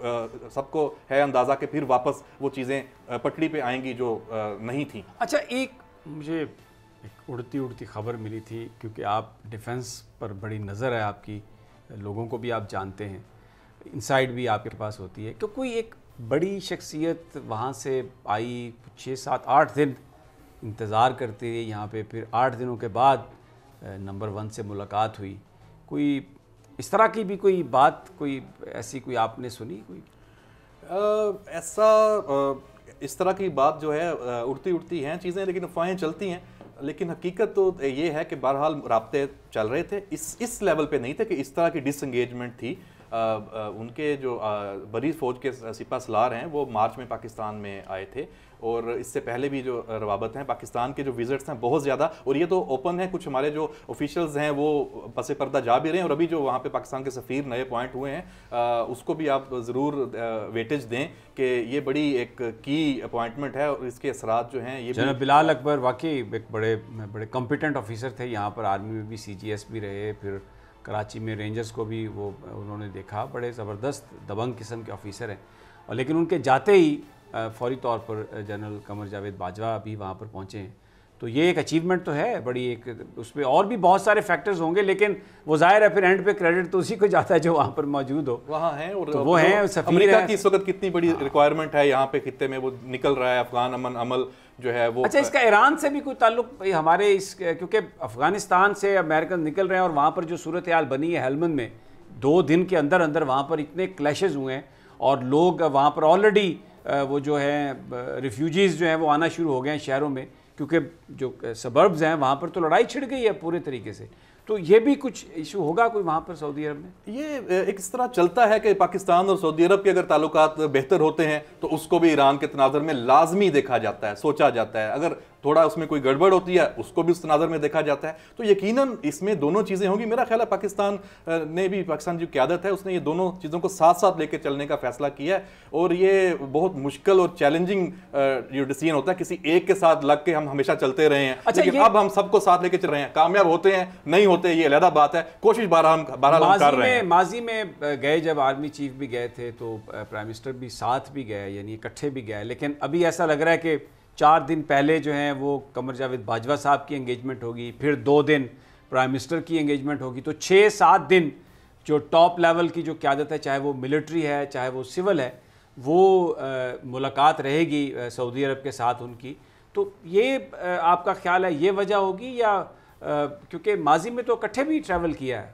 सबको है अंदाज़ा कि फिर वापस वो चीज़ें पटड़ी पर आएंगी जो नहीं थी। अच्छा, एक मुझे एक उड़ती उड़ती ख़बर मिली थी, क्योंकि आप डिफेंस पर बड़ी नज़र है आपकी, लोगों को भी आप जानते हैं, इनसाइड भी आपके पास होती है, कि कोई एक बड़ी शख्सियत वहाँ से आई, 6, 7, 8 दिन इंतज़ार करते रहे यहाँ पे, फिर 8 दिनों के बाद नंबर 1 से मुलाकात हुई कोई इस तरह की भी कोई बात, कोई ऐसी कोई आपने सुनी कोई? इस तरह की बात जो है उड़ती उड़ती हैं चीज़ें, लेकिन अफवाहें चलती हैं। लेकिन हकीकत तो ये है कि बहरहाल राब्ते चल रहे थे, इस लेवल पे नहीं थे कि इस तरह की डिसंगेजमेंट थी। उनके जो बरी फौज के सिपा सलार हैं वो मार्च में पाकिस्तान में आए थे, और इससे पहले भी जो रवाबत हैं, पाकिस्तान के जो विजिट्स हैं बहुत ज़्यादा, और ये तो ओपन है, कुछ हमारे जो ऑफिशियल्स हैं वो पसे पर्दा जा भी रहे हैं, और अभी जो वहाँ पे पाकिस्तान के सफ़ीर नए अपॉइंट हुए हैं उसको भी आप ज़रूर वेटेज दें कि ये बड़ी एक की अपॉइंटमेंट है, और इसके असरात जो हैं ये जनरल बिलाल अकबर वाकई एक बड़े कॉम्पिटेंट ऑफिसर थे। यहाँ पर आर्मी में भी CGS भी रहे, फिर कराची में रेंजर्स को भी वो उन्होंने देखा, बड़े ज़बरदस्त दबंग किस्म के ऑफिसर हैं। और लेकिन उनके जाते ही फौरी तौर पर जनरल कमर जावेद बाजवा भी वहाँ पर पहुँचे हैं, तो ये एक अचीवमेंट तो है बड़ी। एक उसमें और भी बहुत सारे फैक्टर्स होंगे, लेकिन वो जाहिर है फिर एंड पे क्रेडिट तो उसी को जाता है जो वहाँ पर मौजूद हो, वहाँ हैं। और तो वो हैं, अमेरिका की इस वक्त कितनी बड़ी रिक्वायरमेंट है यहाँ पे खित्ते में, वो निकल रहा है। अफगान अमन अमल जो है वो, अच्छा, इसका ईरान से भी कोई ताल्लुक हमारे इस, क्योंकि अफगानिस्तान से अमेरिकन निकल रहे हैं और वहाँ पर जो सूरत हाल बनी है हेलमंद में, 2 दिन के अंदर अंदर वहाँ पर इतने क्लैशेस हुए हैं, और लोग वहाँ पर ऑलरेडी वो जो है रिफ्यूजीज़ जो हैं वो आना शुरू हो गए हैं शहरों में, क्योंकि जो सबर्ब्स हैं वहाँ पर तो लड़ाई छिड़ गई है पूरे तरीके से। तो ये भी कुछ इशू होगा कोई वहाँ पर सऊदी अरब में? ये एक इस तरह चलता है कि पाकिस्तान और सऊदी अरब के अगर ताल्लुकात बेहतर होते हैं तो उसको भी ईरान के तनाज़ुर में लाजमी देखा जाता है, सोचा जाता है। अगर थोड़ा उसमें कोई गड़बड़ होती है उसको भी उस तनाज़ुर में देखा जाता है। तो यकीनन इसमें दोनों चीज़ें होंगी। मेरा ख्याल है पाकिस्तान ने भी, पाकिस्तान की क़यादत है उसने ये दोनों चीज़ों को साथ साथ लेकर चलने का फैसला किया है, और ये बहुत मुश्किल और चैलेंजिंग जो डिसीजन होता है। किसी एक के साथ लग के हम हमेशा चलते रहे हैं, अच्छा, लेकिन अब हम सबको साथ लेके चल रहे हैं। कामयाब होते हैं नहीं होते ये अलग बात है, कोशिश बहरहाल हम कर रहे हैं। माजी में गए जब आर्मी चीफ भी गए थे तो प्राइम मिनिस्टर भी साथ भी गए, यानी इकट्ठे भी गए, लेकिन अभी ऐसा लग रहा है कि 4 दिन पहले जो है वो कमर जावेद बाजवा साहब की एंगेजमेंट होगी, फिर 2 दिन प्राइम मिनिस्टर की एंगेजमेंट होगी, तो 6-7 दिन जो टॉप लेवल की जो क़यादत है, चाहे वो मिलिट्री है चाहे वो सिविल है, वो मुलाकात रहेगी सऊदी अरब के साथ उनकी। तो ये आपका ख्याल है ये वजह होगी, या क्योंकि माजी में तो इकट्ठे भी ट्रैवल किया है?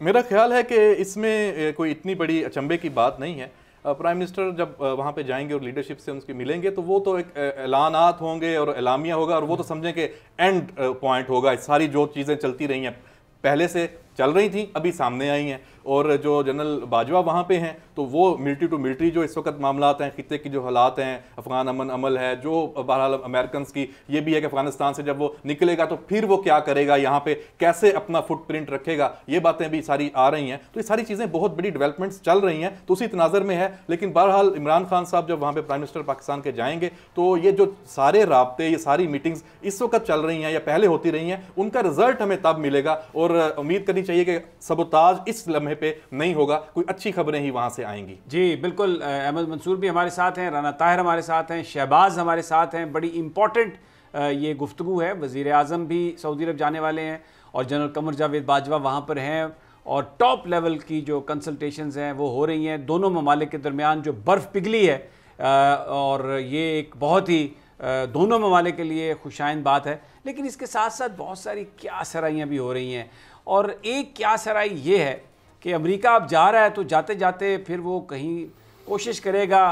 मेरा ख्याल है कि इसमें कोई इतनी बड़ी अचंभे की बात नहीं है। प्राइम मिनिस्टर जब वहाँ पे जाएंगे और लीडरशिप से उनके मिलेंगे तो वो तो एक ऐलानात होंगे और एलामिया होगा, और वो तो समझें कि एंड पॉइंट होगा। सारी जो चीज़ें चलती रही हैं, पहले से चल रही थी, अभी सामने आई हैं। और जो जनरल बाजवा वहाँ पे हैं तो वो मिलिट्री टू मिलिट्री जो इस वक्त मामलात हैं, खित्ते की जो हालात हैं, अफगान अमन अमल है, जो बहरहाल अमेरिकन की ये भी है कि अफगानिस्तान से जब वो निकलेगा तो फिर वो क्या करेगा, यहाँ पे कैसे अपना फुटप्रिंट रखेगा, ये बातें भी सारी आ रही हैं। तो ये सारी चीज़ें बहुत बड़ी डेवलपमेंट्स चल रही हैं, तो उसी तनाज़र में है। लेकिन बहरहाल इमरान खान साहब जब वहाँ पर प्राइम मिनिस्टर पाकिस्तान के जाएंगे तो ये जो सारे राब्ते, ये सारी मीटिंग्स इस वक्त चल रही हैं या पहले होती रही हैं, उनका रिजल्ट हमें तब मिलेगा। और उम्मीद करनी चाहिए कि सबोताज इस लम्हे पे नहीं होगा, कोई अच्छी खबरें ही वहां से आएंगी। जी बिल्कुल। अहमद मंसूर भी हमारे साथ हैं, राना ताहिर हमारे साथ हैं, शहबाज हमारे साथ हैं। बड़ी इंपॉर्टेंट ये गुफ्तगू है। वज़ीर आज़म भी सऊदी अरब जाने वाले हैं और जनरल कमर जावेद बाजवा वहाँ पर हैं, और टॉप लेवल की जो कंसल्टेशंस हैं वो हो रही हैं दोनों ममालिक के दरमियान। जो बर्फ़ पिघली है और ये एक बहुत ही दोनों ममालिक के लिए खुशाइन बात है, लेकिन इसके साथ साथ बहुत सारी क्या सराइयाँ भी हो रही हैं। और एक क्या सराई ये है कि अमेरिका अब जा रहा है तो जाते जाते फिर वो कहीं कोशिश करेगा,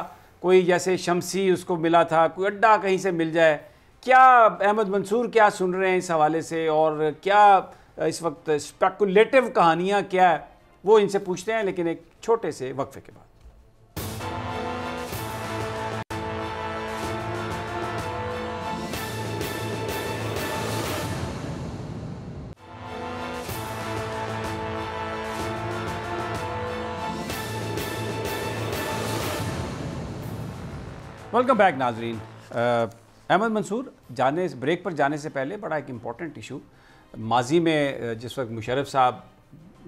कोई जैसे शमसी उसको मिला था, कोई अड्डा कहीं से मिल जाए। क्या अहमद मंसूर क्या सुन रहे हैं इस हवाले से, और क्या इस वक्त स्पेकुलेटिव कहानियाँ क्या है, वो इनसे पूछते हैं, लेकिन एक छोटे से वक्फे के बाद। वेलकम बैक नाजरीन। अहमद मंसूर, ब्रेक पर जाने से पहले बड़ा एक इम्पॉर्टेंट इशू, माजी में जिस वक्त मुशर्रफ साहब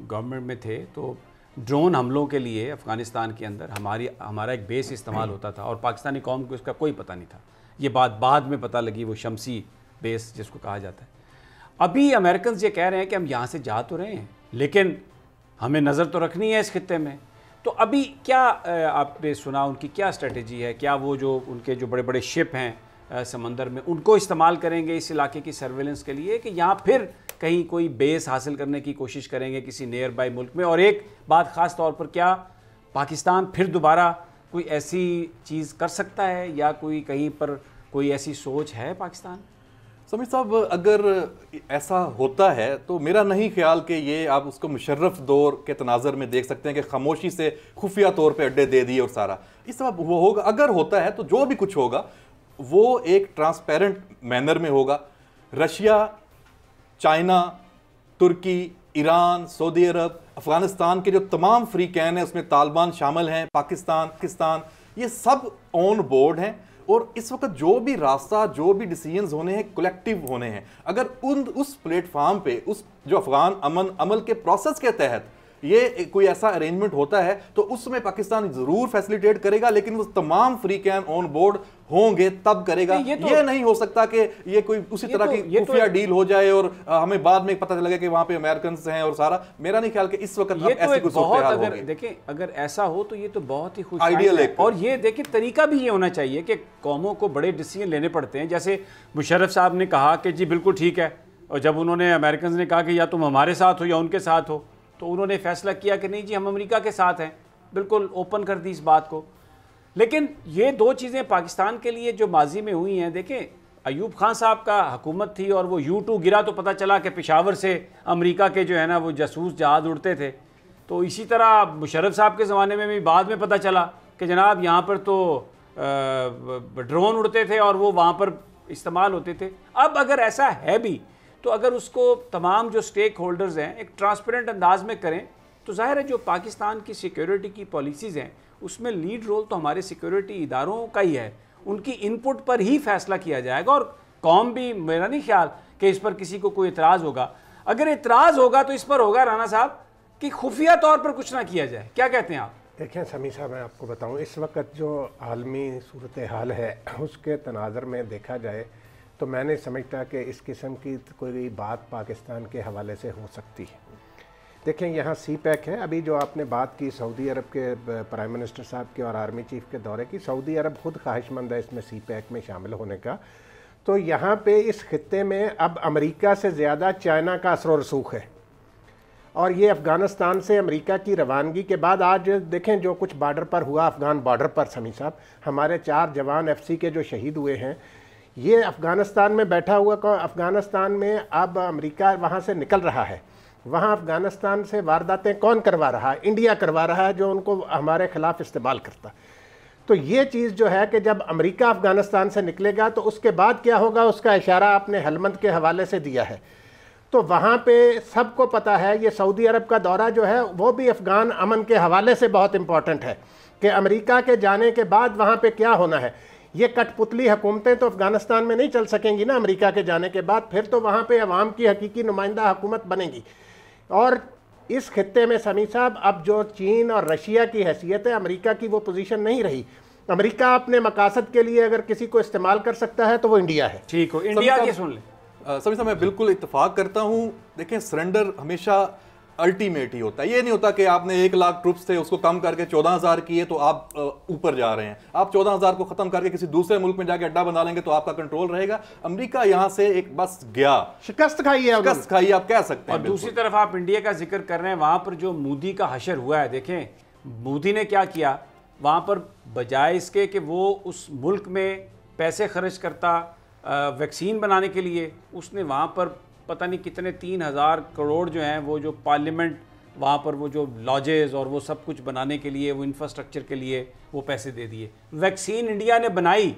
गवर्नमेंट में थे तो ड्रोन हमलों के लिए अफ़गानिस्तान के अंदर हमारा एक बेस इस्तेमाल होता था, और पाकिस्तानी कौम को इसका कोई पता नहीं था। ये बात बाद में पता लगी, वो शमसी बेस जिसको कहा जाता है। अभी अमेरिकन ये कह रहे हैं कि हम यहाँ से जा तो रहे हैं, लेकिन हमें नज़र तो रखनी है इस खित्ते में। तो अभी क्या आपने सुना, उनकी क्या स्ट्रेटजी है? क्या वो जो उनके जो बड़े बड़े शिप हैं समंदर में, उनको इस्तेमाल करेंगे इस इलाके की सर्वेलेंस के लिए, कि यहाँ फिर कहीं कोई बेस हासिल करने की कोशिश करेंगे किसी नियर बाई मुल्क में? और एक बात ख़ास तौर पर, क्या पाकिस्तान फिर दोबारा कोई ऐसी चीज़ कर सकता है या कोई कहीं पर कोई ऐसी सोच है पाकिस्तान? समीर साहब, अगर ऐसा होता है तो मेरा नहीं ख्याल कि ये आप उसको मुशर्रफ दौर के तनाज़र में देख सकते हैं कि खामोशी से खुफिया तौर पे अड्डे दे दिए और सारा इस तरह वो होगा। अगर होता है तो जो भी कुछ होगा वो एक ट्रांसपेरेंट मैनर में होगा। रशिया, चाइना, तुर्की, ईरान, सऊदी अरब, अफगानिस्तान के जो तमाम फ्री कैन हैं उसमें तालिबान शामिल हैं, पाकिस्तान, ये सब ऑन बोर्ड हैं। और इस वक्त जो भी रास्ता, जो भी डिसीजंस होने हैं, कलेक्टिव होने हैं। अगर उस प्लेटफॉर्म पे उस जो अफगान अमल के प्रोसेस के तहत ये कोई ऐसा अरेंजमेंट होता है तो उसमें पाकिस्तान जरूर फैसिलिटेट करेगा, लेकिन वो तमाम फ्री कैन ऑन बोर्ड होंगे तब करेगा। ये नहीं हो सकता कि ये कोई उसी तरह की खुफिया डील हो जाए और हमें बाद में पता लगे कि वहां पे अमेरिकन हैं और सारा। मेरा नहीं ख्याल कि इस वक्त ऐसी कुछ अगर देखें, अगर ऐसा हो तो ये तो बहुत ही खुश आइडियल है। और ये देखिए, तरीका भी ये होना चाहिए कि कौमों को बड़े डिसीजन लेने पड़ते हैं। जैसे मुशर्रफ साहब ने कहा कि जी बिल्कुल ठीक है, और जब उन्होंने अमेरिकन ने कहा कि या तुम हमारे साथ हो या उनके साथ हो, तो उन्होंने फैसला किया कि नहीं जी हम अमेरिका के साथ हैं, बिल्कुल ओपन कर दी इस बात को। लेकिन ये दो चीज़ें पाकिस्तान के लिए जो माजी में हुई हैं, देखें अयूब खान साहब का हुकूमत थी और वो U2 गिरा तो पता चला कि पेशावर से अमेरिका के जो है ना वो जासूस जहाज़ उड़ते थे। तो इसी तरह मुशर्रफ साहब के ज़माने में भी बाद में पता चला कि जनाब यहाँ पर तो ड्रोन उड़ते थे और वो वहाँ पर इस्तेमाल होते थे। अब अगर ऐसा है भी तो अगर उसको तमाम जो स्टेक होल्डर्स हैं एक ट्रांसपेरेंट अंदाज में करें तो जाहिर है जो पाकिस्तान की सिक्योरिटी की पॉलिसीज़ हैं उसमें लीड रोल तो हमारे सिक्योरिटी इदारों का ही है। उनकी इनपुट पर ही फैसला किया जाएगा और कौम भी, मेरा नहीं ख्याल कि इस पर किसी को कोई इतराज़ होगा। अगर इतराज़ होगा तो इस पर होगा राना साहब कि खुफिया तौर पर कुछ ना किया जाए। क्या कहते हैं आप? देखें समी साहब, मैं आपको बताऊं, इस वक्त जो आलमी सूरत हाल है उसके तनाज़र में देखा जाए तो मैं नहीं समझता कि इस किस्म की कोई बात पाकिस्तान के हवाले से हो सकती है। देखें यहाँ CPEC है, अभी जो आपने बात की सऊदी अरब के प्राइम मिनिस्टर साहब के और आर्मी चीफ के दौरे की, सऊदी अरब खुद ख्वाहिशमंद है इसमें CPEC में शामिल होने का। तो यहाँ पे इस खित्ते में अब अमेरिका से ज़्यादा चाइना का असर और रसूख है। और ये अफ़गानिस्तान से अमेरिका की रवानगी के बाद आज देखें जो कुछ बॉर्डर पर हुआ, अफ़गान बॉर्डर पर समी साहब, हमारे 4 जवान FC के जो शहीद हुए हैं, ये अफ़गानिस्तान में बैठा हुआ अफ़गानिस्तान में अब अमेरिका वहाँ से निकल रहा है। वहाँ अफ़गानिस्तान से वारदातें कौन करवा रहा है? इंडिया करवा रहा है, जो उनको हमारे ख़िलाफ़ इस्तेमाल करता। तो ये चीज़ जो है कि जब अमेरिका अफ़गानिस्तान से निकलेगा तो उसके बाद क्या होगा, उसका इशारा आपने हेलमंद के हवाले से दिया है। तो वहाँ पे सबको पता है ये सऊदी अरब का दौरा जो है वो भी अफ़गान अमन के हवाले से बहुत इम्पॉर्टेंट है कि अमेरिका के जाने के बाद वहाँ पे क्या होना है। ये कठपुतली हुकूमतें तो अफ़गानिस्तान में नहीं चल सकेंगी ना अमेरिका के जाने के बाद, फिर तो वहाँ पे अवाम की हकीकी नुमाइंदा हुकूमत बनेगी। और इस खित्ते में समी साहब अब जो चीन और रशिया की हैसियत है, अमेरिका की वो पोजीशन नहीं रही। अमेरिका अपने मकासद के लिए अगर किसी को इस्तेमाल कर सकता है तो वो इंडिया है। ठीक हो, इंडिया की सुन ले। सभी साहब मैं बिल्कुल इत्तेफाक करता हूँ। देखें, सरेंडर हमेशा अल्टीमेट ही होता है। ये नहीं होता कि आपने 1 लाख ट्रुप्स थे उसको कम करके 14,000 किए तो आप ऊपर जा रहे हैं। आप 14,000 को खत्म करके किसी दूसरे मुल्क में जाके अड्डा बना लेंगे तो आपका कंट्रोल रहेगा। अमेरिका यहाँ से एक बस गया, शिकस्त खाई है, शिकस्त खाई आप कह सकते हैं। और दूसरी तरफ आप इंडिया का जिक्र कर रहे हैं, वहां पर जो मोदी का हशर हुआ है, देखें मोदी ने क्या किया वहां पर, बजाय इसके कि वो उस मुल्क में पैसे खर्च करता वैक्सीन बनाने के लिए, उसने वहाँ पर पता नहीं कितने 3,000 करोड़ जो हैं वो जो पार्लियामेंट वहाँ पर वो जो लॉजेस और वो सब कुछ बनाने के लिए, वो इंफ्रास्ट्रक्चर के लिए वो पैसे दे दिए। वैक्सीन इंडिया ने बनाई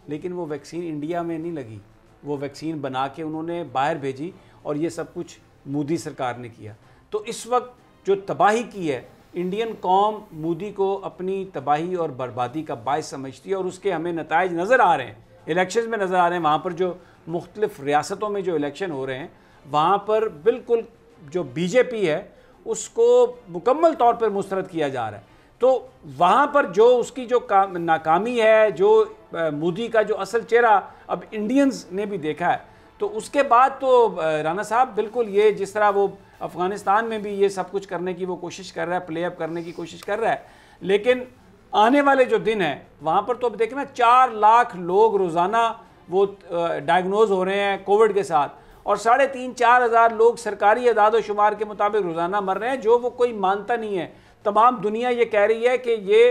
लेकिन वो वैक्सीन इंडिया में नहीं लगी, वो वैक्सीन बना के उन्होंने बाहर भेजी और ये सब कुछ मोदी सरकार ने किया। तो इस वक्त जो तबाही की है, इंडियन कौम मोदी को अपनी तबाही और बर्बादी का बायस समझती है और उसके हमें नताइज नज़र आ रहे हैं, इलेक्शन में नज़र आ रहे हैं। वहाँ पर जो मुख्तलिफ रियासतों में जो इलेक्शन हो रहे हैं वहाँ पर बिल्कुल जो बीजेपी है उसको मुकम्मल तौर पर मुस्तरद किया जा रहा है। तो वहाँ पर जो उसकी जो नाकामी है, जो मोदी का जो असल चेहरा अब इंडियंस ने भी देखा है, तो उसके बाद तो राना साहब बिल्कुल ये जिस तरह वो अफ़गानिस्तान में भी ये सब कुछ करने की वो कोशिश कर रहा है, प्ले अप करने की कोशिश कर रहा है, लेकिन आने वाले जो दिन हैं वहाँ पर तो अब देखना 4 लाख लोग रोज़ाना वो डायग्नोज हो रहे हैं कोविड के साथ, और 3,500-4 हज़ार लोग सरकारी अदाद शुमार के मुताबिक रोज़ाना मर रहे हैं, जो वो कोई मानता नहीं है। तमाम दुनिया ये कह रही है कि ये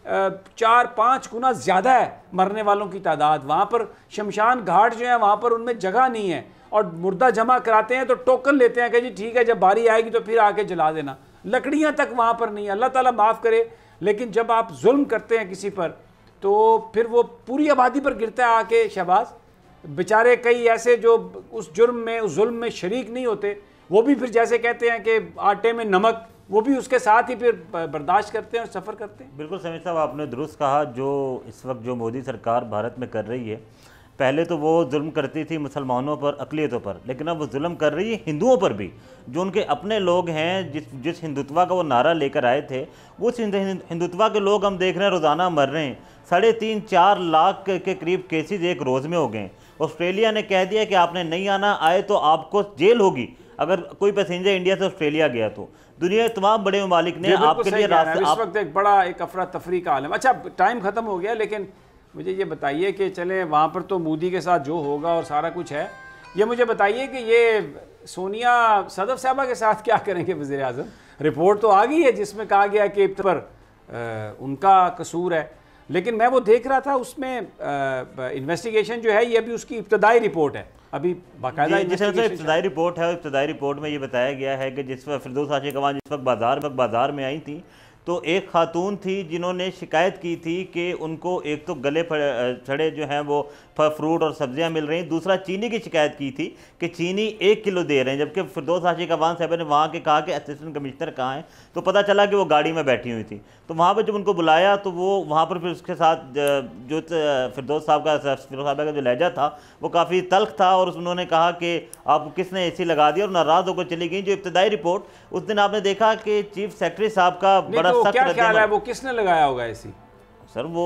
4-5 गुना ज़्यादा है मरने वालों की तादाद। वहाँ पर शमशान घाट जो है वहाँ पर उनमें जगह नहीं है, और मुर्दा जमा कराते हैं तो टोकन लेते हैं कि जी ठीक है, जब बारी आएगी तो फिर आके जला देना। लकड़ियाँ तक वहाँ पर नहीं है। अल्लाह ताला माफ़ करे, लेकिन जब आप जुल्म करते हैं किसी पर तो फिर वो पूरी आबादी पर गिरता है आके। शहबाज, बेचारे कई ऐसे जो उस जुर्म में, उस जुल्म में शरीक नहीं होते, वो भी फिर जैसे कहते हैं कि आटे में नमक, वो भी उसके साथ ही फिर बर्दाश्त करते हैं और सफ़र करते हैं। बिल्कुल समीर साहब, आपने दुरुस्त कहा। जो इस वक्त जो मोदी सरकार भारत में कर रही है, पहले तो वो जुल्म करती थी मुसलमानों पर, अक़लियतों पर, लेकिन अब वो जुल्म कर रही है हिंदुओं पर भी, जो उनके अपने लोग हैं। जिस हिंदुत्वा का वो नारा लेकर आए थे, वो हिंदुत्वा के लोग हम देख रहे हैं रोज़ाना मर रहे हैं। 3.5-4 लाख के करीब केसेज एक रोज़ में हो गए। ऑस्ट्रेलिया ने कह दिया कि आपने नहीं आना, आए तो आपको जेल होगी अगर कोई पैसेंजर इंडिया से ऑस्ट्रेलिया गया तो। दुनिया के तमाम बड़े ममालिक ने आपके लिए रास्ते, इस वक्त एक बड़ा एक अफरा तफरी का आलम। अच्छा, टाइम ख़त्म हो गया, लेकिन मुझे ये बताइए कि चले वहाँ पर तो मोदी के साथ जो होगा और सारा कुछ है, ये मुझे बताइए कि ये सोनिया सदफ साहबा के साथ क्या करेंगे वज़ीर आज़म? रिपोर्ट तो आ गई है जिसमें कहा गया कि पर उनका कसूर है, लेकिन मैं वो देख रहा था उसमें इन्वेस्टिगेशन जो है ये अभी उसकी इब्तदाई रिपोर्ट है, अभी बाकायदा इब्तदाई रिपोर्ट है। इब्तदाई रिपोर्ट में ये बताया गया है कि जिस वक्त फिरदौस आशिक अवान जिस वक्त बाज़ार में आई थी, तो एक खातून थी जिन्होंने शिकायत की थी कि उनको एक तो गले छड़े जो हैं वो फ्रूट और सब्जियां मिल रही, दूसरा चीनी की शिकायत की थी कि चीनी 1 किलो दे रहे हैं, जबकि फिरदौस आशिक अवान साहब ने वहाँ के कहा कि असिस्टेंट कमिश्नर कहाँ हैं, तो पता चला कि वो गाड़ी में बैठी हुई थी। तो वहाँ पर जब उनको बुलाया तो वो वहाँ पर फिर उसके साथ जो फिरदौस साहब का जो लहजा था वो काफ़ी तल्ख था, और उन्होंने कहा कि आप किसने AC लगा दिया, और नाराज़ होकर चली गई। जो इब्तदाई रिपोर्ट उस दिन आपने देखा कि चीफ सेक्रेटरी साहब का बड़ा तो क्या ख्याल है, वो किसने लगाया होगा ऐसी? सर वो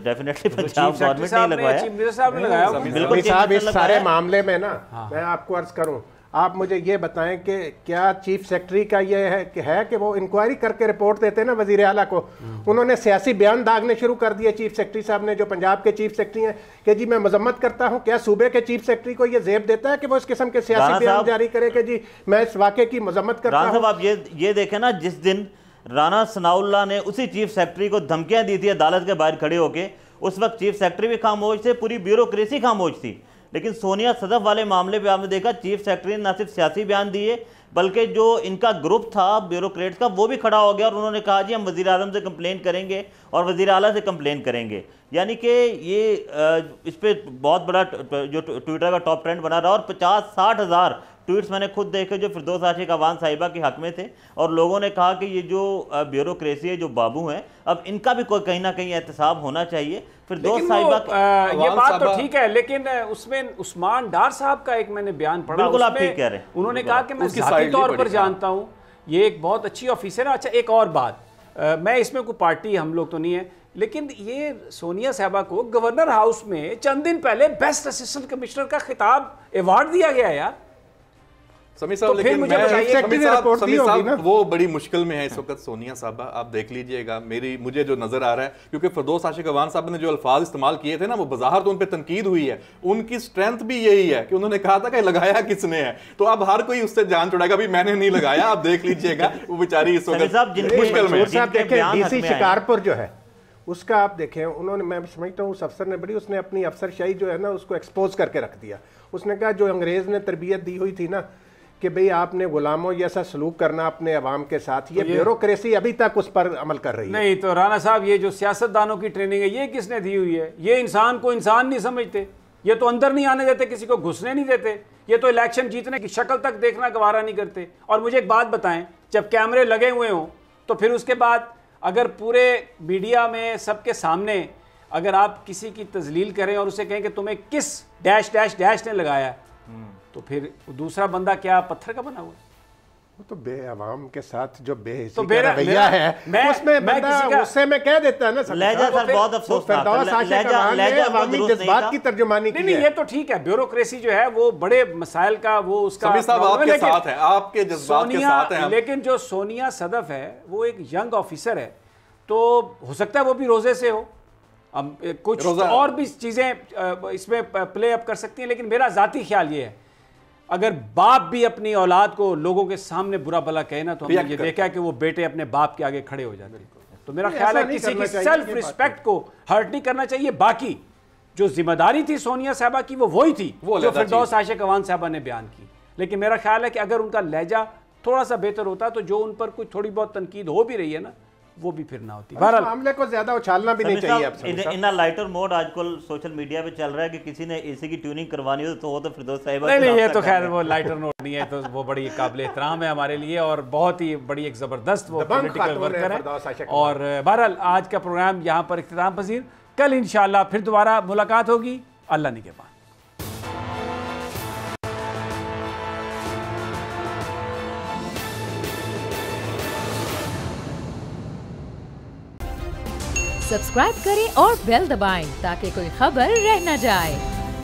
डेफिनेटली पंजाब गवर्नमेंट ने लगवाया, चीफ मिनिस्टर साहब ने लगाया। बिल्कुल साहब, इस सारे मामले में ना मैं आपको अर्ज करूं, आप मुझे ये बताएं कि क्या चीफ सेक्रेटरी का ये है कि वो इंक्वायरी करके रिपोर्ट देते हैं ना वजीर आला को, उन्होंने सियासी बयान दागने शुरू कर दिए चीफ सेक्रेटरी साहब ने, जो पंजाब के चीफ सेक्रेटरी हैं, कि जी मैं मजम्मत करता हूं। क्या सूबे के चीफ सेक्रेटरी को ये जेब देता है कि वो इस किस्म के सियासी बयान जारी करे कि जी मैं इस वाक़े की मजम्मत करता हूं? आप ये देखें ना, जिस दिन राना सनाउल्लाह ने उसी चीफ सेक्रेटरी को धमकियां दी थी अदालत के बाहर खड़े होके, उस वक्त चीफ सेक्रेटरी भी खामोश थे, पूरी ब्यूरोक्रेसी खामोश थी। लेकिन सोनिया सदफ वाले मामले पे आपने देखा चीफ सेक्रेटरी ने न सिर्फ सियासी बयान दिए, बल्कि जो इनका ग्रुप था ब्यूरोक्रेट्स का, वो भी खड़ा हो गया और उन्होंने कहा जी हम वज़ीर आज़म से कंप्लेन करेंगे और वज़ीर आला से कंप्लेन करेंगे। यानी कि ये इस पर बहुत बड़ा जो ट्विटर का टॉप ट्रेंड बना रहा, और 50-60 हज़ार ट्वीट्स मैंने खुद देखे जो फिरदौस आशिक अवान साहिबा के हक में थे, और लोगों ने कहा कि ये जो ब्यूरोक्रेसी है, जो बाबू हैं, अब इनका भी कोई कहीं ना कहीं एहतसाब होना चाहिए। फिरदौस साहिबा ये बात तो ठीक है, लेकिन उसमें उस्मान डार साहब का एक मैंने बयान पढ़ा, बिल्कुल आप ठीक कह रहे हैं, उन्होंने कहा कि मैं ज़ाती तौर पर जानता हूँ ये एक बहुत अच्छी ऑफिसर है। अच्छा, एक और बात, मैं इसमें कोई पार्टी हम लोग तो नहीं है, लेकिन ये सोनिया साहबा को गवर्नर हाउस में चंद दिन पहले बेस्ट असिस्टेंट कमिश्नर का खिताब अवार्ड दिया गया यार। समीर साहब, तो लेकिन समीर साहब वो बड़ी मुश्किल में है इस वक्त सोनिया साहबा, आप देख लीजिएगा। मुझे जो नजर आ रहा है, क्योंकि फिरदौस आशिक अवान साहब ने जो अल्फाज इस्तेमाल किए थे ना, वो बज़ाहिर तो उन पर तनकीद हुई है, उनकी स्ट्रेंथ भी यही है कि उन्होंने कहा था कि लगाया किसने है, तो अब हर कोई उससे जान छुड़ाएगा भी मैंने नहीं लगाया। आप देख लीजिएगा वो बेचारी इस वक्त मुश्किल में। डीसी शिकारपुर जो है उसका आप देखें, उन्होंने, मैं समझता हूँ उस अफसर ने बड़ी, उसने अपनी अफसरशाही जो है ना उसको एक्सपोज करके रख दिया। उसने कहा जो अंग्रेज ने तरबियत दी हुई थी ना कि भाई आपने गुलामों जैसा सलूक करना अपने अवाम के साथ, ये ब्यूरोक्रेसी अभी तक उस पर अमल कर रही है। नहीं तो राना साहब, ये जो सियासतदानों की ट्रेनिंग है ये किसने दी हुई है? ये इंसान को इंसान नहीं समझते, ये तो अंदर नहीं आने देते, किसी को घुसने नहीं देते, ये तो इलेक्शन जीतने की शक्ल तक देखना गवारा नहीं करते। और मुझे एक बात बताएं, जब कैमरे लगे हुए हों तो फिर उसके बाद अगर पूरे मीडिया में सबके सामने अगर आप किसी की तजलील करें और उसे कहें कि तुम्हें किस डैश डैश डैश ने लगाया, तो फिर दूसरा बंदा क्या पत्थर का बना हुआ? वो तो बेअवाम के साथ जो बेहिसी तो का रवैया है, उसमें बंदा उससे में कह देता है ना, लहजा सर बहुत अफसोस, जज्बात की तर्जुमानी की है। ये तो ठीक है, ब्यूरोक्रेसी जो है वो बड़े मसाइल का वो उसका आपके साथ है, आपके जज्बात के साथ है। लेकिन जो सोनिया सदफ है वो एक यंग ऑफिसर है, तो हो सकता है वो भी रोजे से हो, अब कुछ और भी चीजें इसमें प्ले अप कर सकती हैं, लेकिन मेरा जाती ख्याल ये है अगर बाप भी अपनी औलाद को लोगों के सामने बुरा भला कहे ना, तो हमने ये देखा है कि वो बेटे अपने बाप के आगे खड़े हो जाते हैं। तो मेरा ख्याल है किसी की सेल्फ रिस्पेक्ट को हर्ट नहीं करना चाहिए। बाकी जो जिम्मेदारी थी सोनिया साहबा की, वो वही थी जो फिरदौस आशिक अवान साहबा ने बयान की। लेकिन मेरा ख्याल है कि अगर उनका लहजा थोड़ा सा बेहतर होता तो जो उन पर कुछ थोड़ी बहुत तनकीद हो भी रही है ना, वो भी फिर ना होती। बहरहाल मामले को ज्यादा उछालना भी नहीं चाहिए। इन लाइटर मोड आजकल सोशल मीडिया पे चल रहा है कि किसी ने एसी की ट्यूनिंग करवानी हो तो वो तो फिरदौस साहिबा। नहीं, ये तो खैर वो लाइटर नोट नहीं है, तो वो बड़ी काबिल एहतराम है हमारे लिए और बहुत ही बड़ी एक जबरदस्त वो पॉलिटिकल वर्कर है। और बहरहाल आज का प्रोग्राम यहाँ पर इख्तिताम पजीर। कल इंशाअल्लाह फिर दोबारा मुलाकात होगी। अल्लाह निगहबान। सब्सक्राइब करें और बेल दबाएं ताकि कोई खबर रह न जाए।